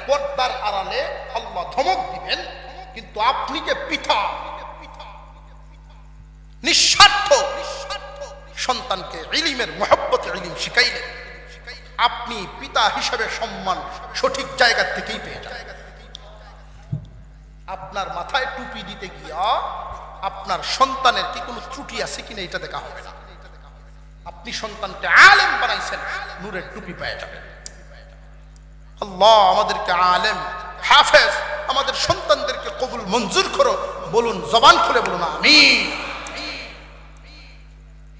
পর্দার আড়ালে আল্লাহ ধমক দিবেন, কিন্তু আপনি যে পিতা নিঃস্বার্থ সন্তানকে ইলমের মহব্বতে ইলম শিখাইলেন, আপনি পিতা হিসেবে সম্মান সঠিক জায়গা থেকেই পেয়ে যান। আপনার মাথায় টুপি দিতে গিয়া আপনার সন্তানের কি কোনো ত্রুটি আছে কিনা এটা দেখা হবে না। আপনি সন্তানকে আলেম বানাইছেন, নূরের টুপি পেয়ে যাবেন। আল্লাহ আমাদেরকে আলেম হাফেজ, আমাদের সন্তানদেরকে কবুল মঞ্জুর করো। বলুন, জবান খুলে বলুন আমিন।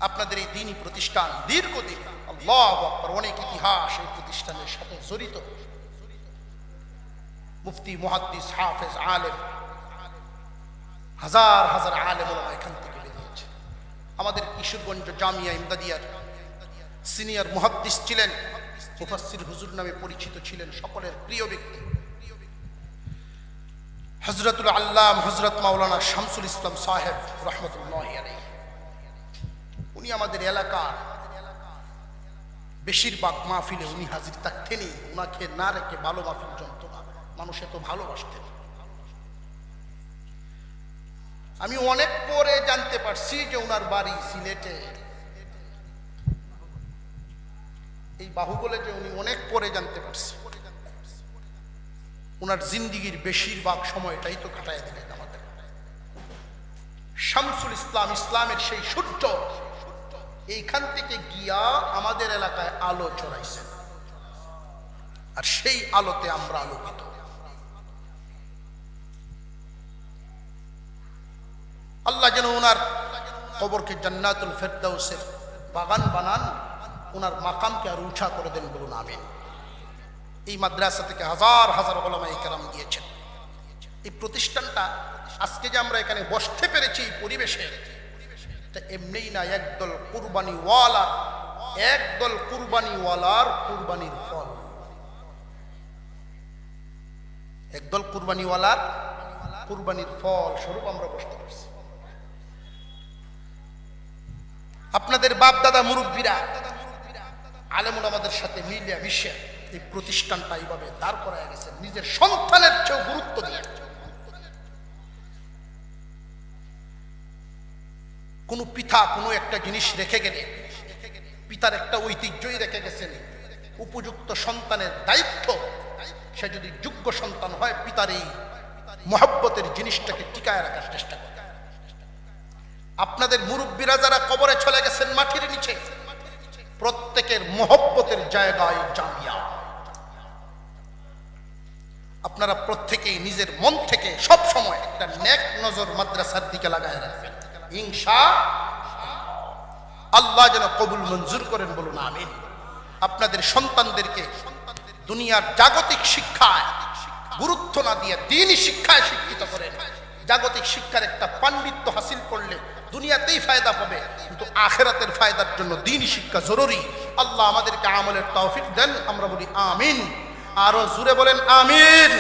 আপনাদের এই দ্বীনি প্রতিষ্ঠান দীর্ঘদিন, আল্লাহু আকবার, অনেক ইতিহাস এই প্রতিষ্ঠানের সাথে জড়িত। মুফতি, মুহাদ্দিস, হাফেজ, আলেম, হাজার হাজার আলেম ওলামা এখান থেকে বেরিয়েছে। আমাদের কিশোরগঞ্জ জামিয়া ইমদাদিয়ার সিনিয়র মুহাদ্দিস ছিলেন, মুফাসসির হুজুর নামে পরিচিত ছিলেন, সকলের প্রিয় ব্যক্তি হযরতুল আল্লাম হযরত মাওলানা শামসুল ইসলাম সাহেব রহমতুল্লাহি আলাইহি। উনি আমাদের এলাকার বেশিরভাগ মাহফিলে উনি হাজির থাকতেনই। উনাকে না রেখে ভালো মাহফিল জমত না, মানুষ এত ভালোবাসতেন। আমি অনেক পরে জানতে পারছি যে ওনার বাড়ি সিলেটে, এই বাহুবলে, যে উনি অনেক পরে জানতে পারছি। ওনার জিন্দিগির বেশিরভাগ সময়টাই তো কাটায় দিলেন আমাদের। শামসুল ইসলাম, ইসলামের সেই সূর্য, এইখান থেকে গিয়া আমাদের এলাকায় আলো ছড়াইছেন, আর সেই আলোতে আমরা আলোকিত। আল্লাহ যেন ওনার কবরকে জান্নাতুল ফেরদাউসের বাগান বানান, ওনার মাকামকে আর উঁচা করে দেন, বলুন আমিন। এই মাদ্রাসা থেকে হাজার হাজার উলামায়ে কেরাম গিয়েছেন। এই প্রতিষ্ঠানটা আজকে যে আমরা এখানে বসতে পেরেছি এই পরিবেশে, এটা এমনিই না, একদল কুরবানিওয়ালা, একদল কুরবানিওয়ালার কুরবানির ফল। একদল কুরবানিওয়ালার কুরবানির ফল স্বরূপ আমরা বসতে পারছি। আপনাদের বাপ দাদা মুরব্বীরা আলেমুল আমাদের সাথে মিলিয়া মিশে এই প্রতিষ্ঠানটা এইভাবে দাঁড় করায় গেছেন, নিজের সন্তানের চেয়েও গুরুত্ব দিয়ে। কোনো পিতা কোনো একটা জিনিস রেখে গেলে পিতার একটা ঐতিহ্যই রেখে গেছেন, উপযুক্ত সন্তানের দায়িত্ব, সে যদি যোগ্য সন্তান হয় পিতার এই মহব্বতের জিনিসটাকে টিকায় রাখার চেষ্টা করে। আপনাদের মুরব্বীরা যারা কবরে চলে গেছেন মাটির নিচে, প্রত্যেকের মহব্বতের জায়গায় জামিয়া। আপনারা প্রত্যেকেই নিজের মন থেকে সব সময় একটা নেক নজর মাদ্রাসার দিকে লাগায় রাখবেন। ইনশাআল্লাহ যেন কবুল মঞ্জুর করেন, বলুন আমিন। আপনাদের সন্তানদেরকে দুনিয়ার জাগতিক শিক্ষায় গুরুত্ব না দিয়ে দ্বীনি শিক্ষায় শিক্ষিত করেন। জাগতিক শিক্ষার একটা পাণ্ডিত্য হাসিল করলে দুনিয়াতেই ফায়দা পাবে, কিন্তু আখিরাতের ফায়দার জন্য দ্বীনি শিক্ষা জরুরি। আল্লাহ আমাদেরকে আমলের তৌফিক দেন, আমরা বলি আমিন। আরো জোরে বলেন আমিন।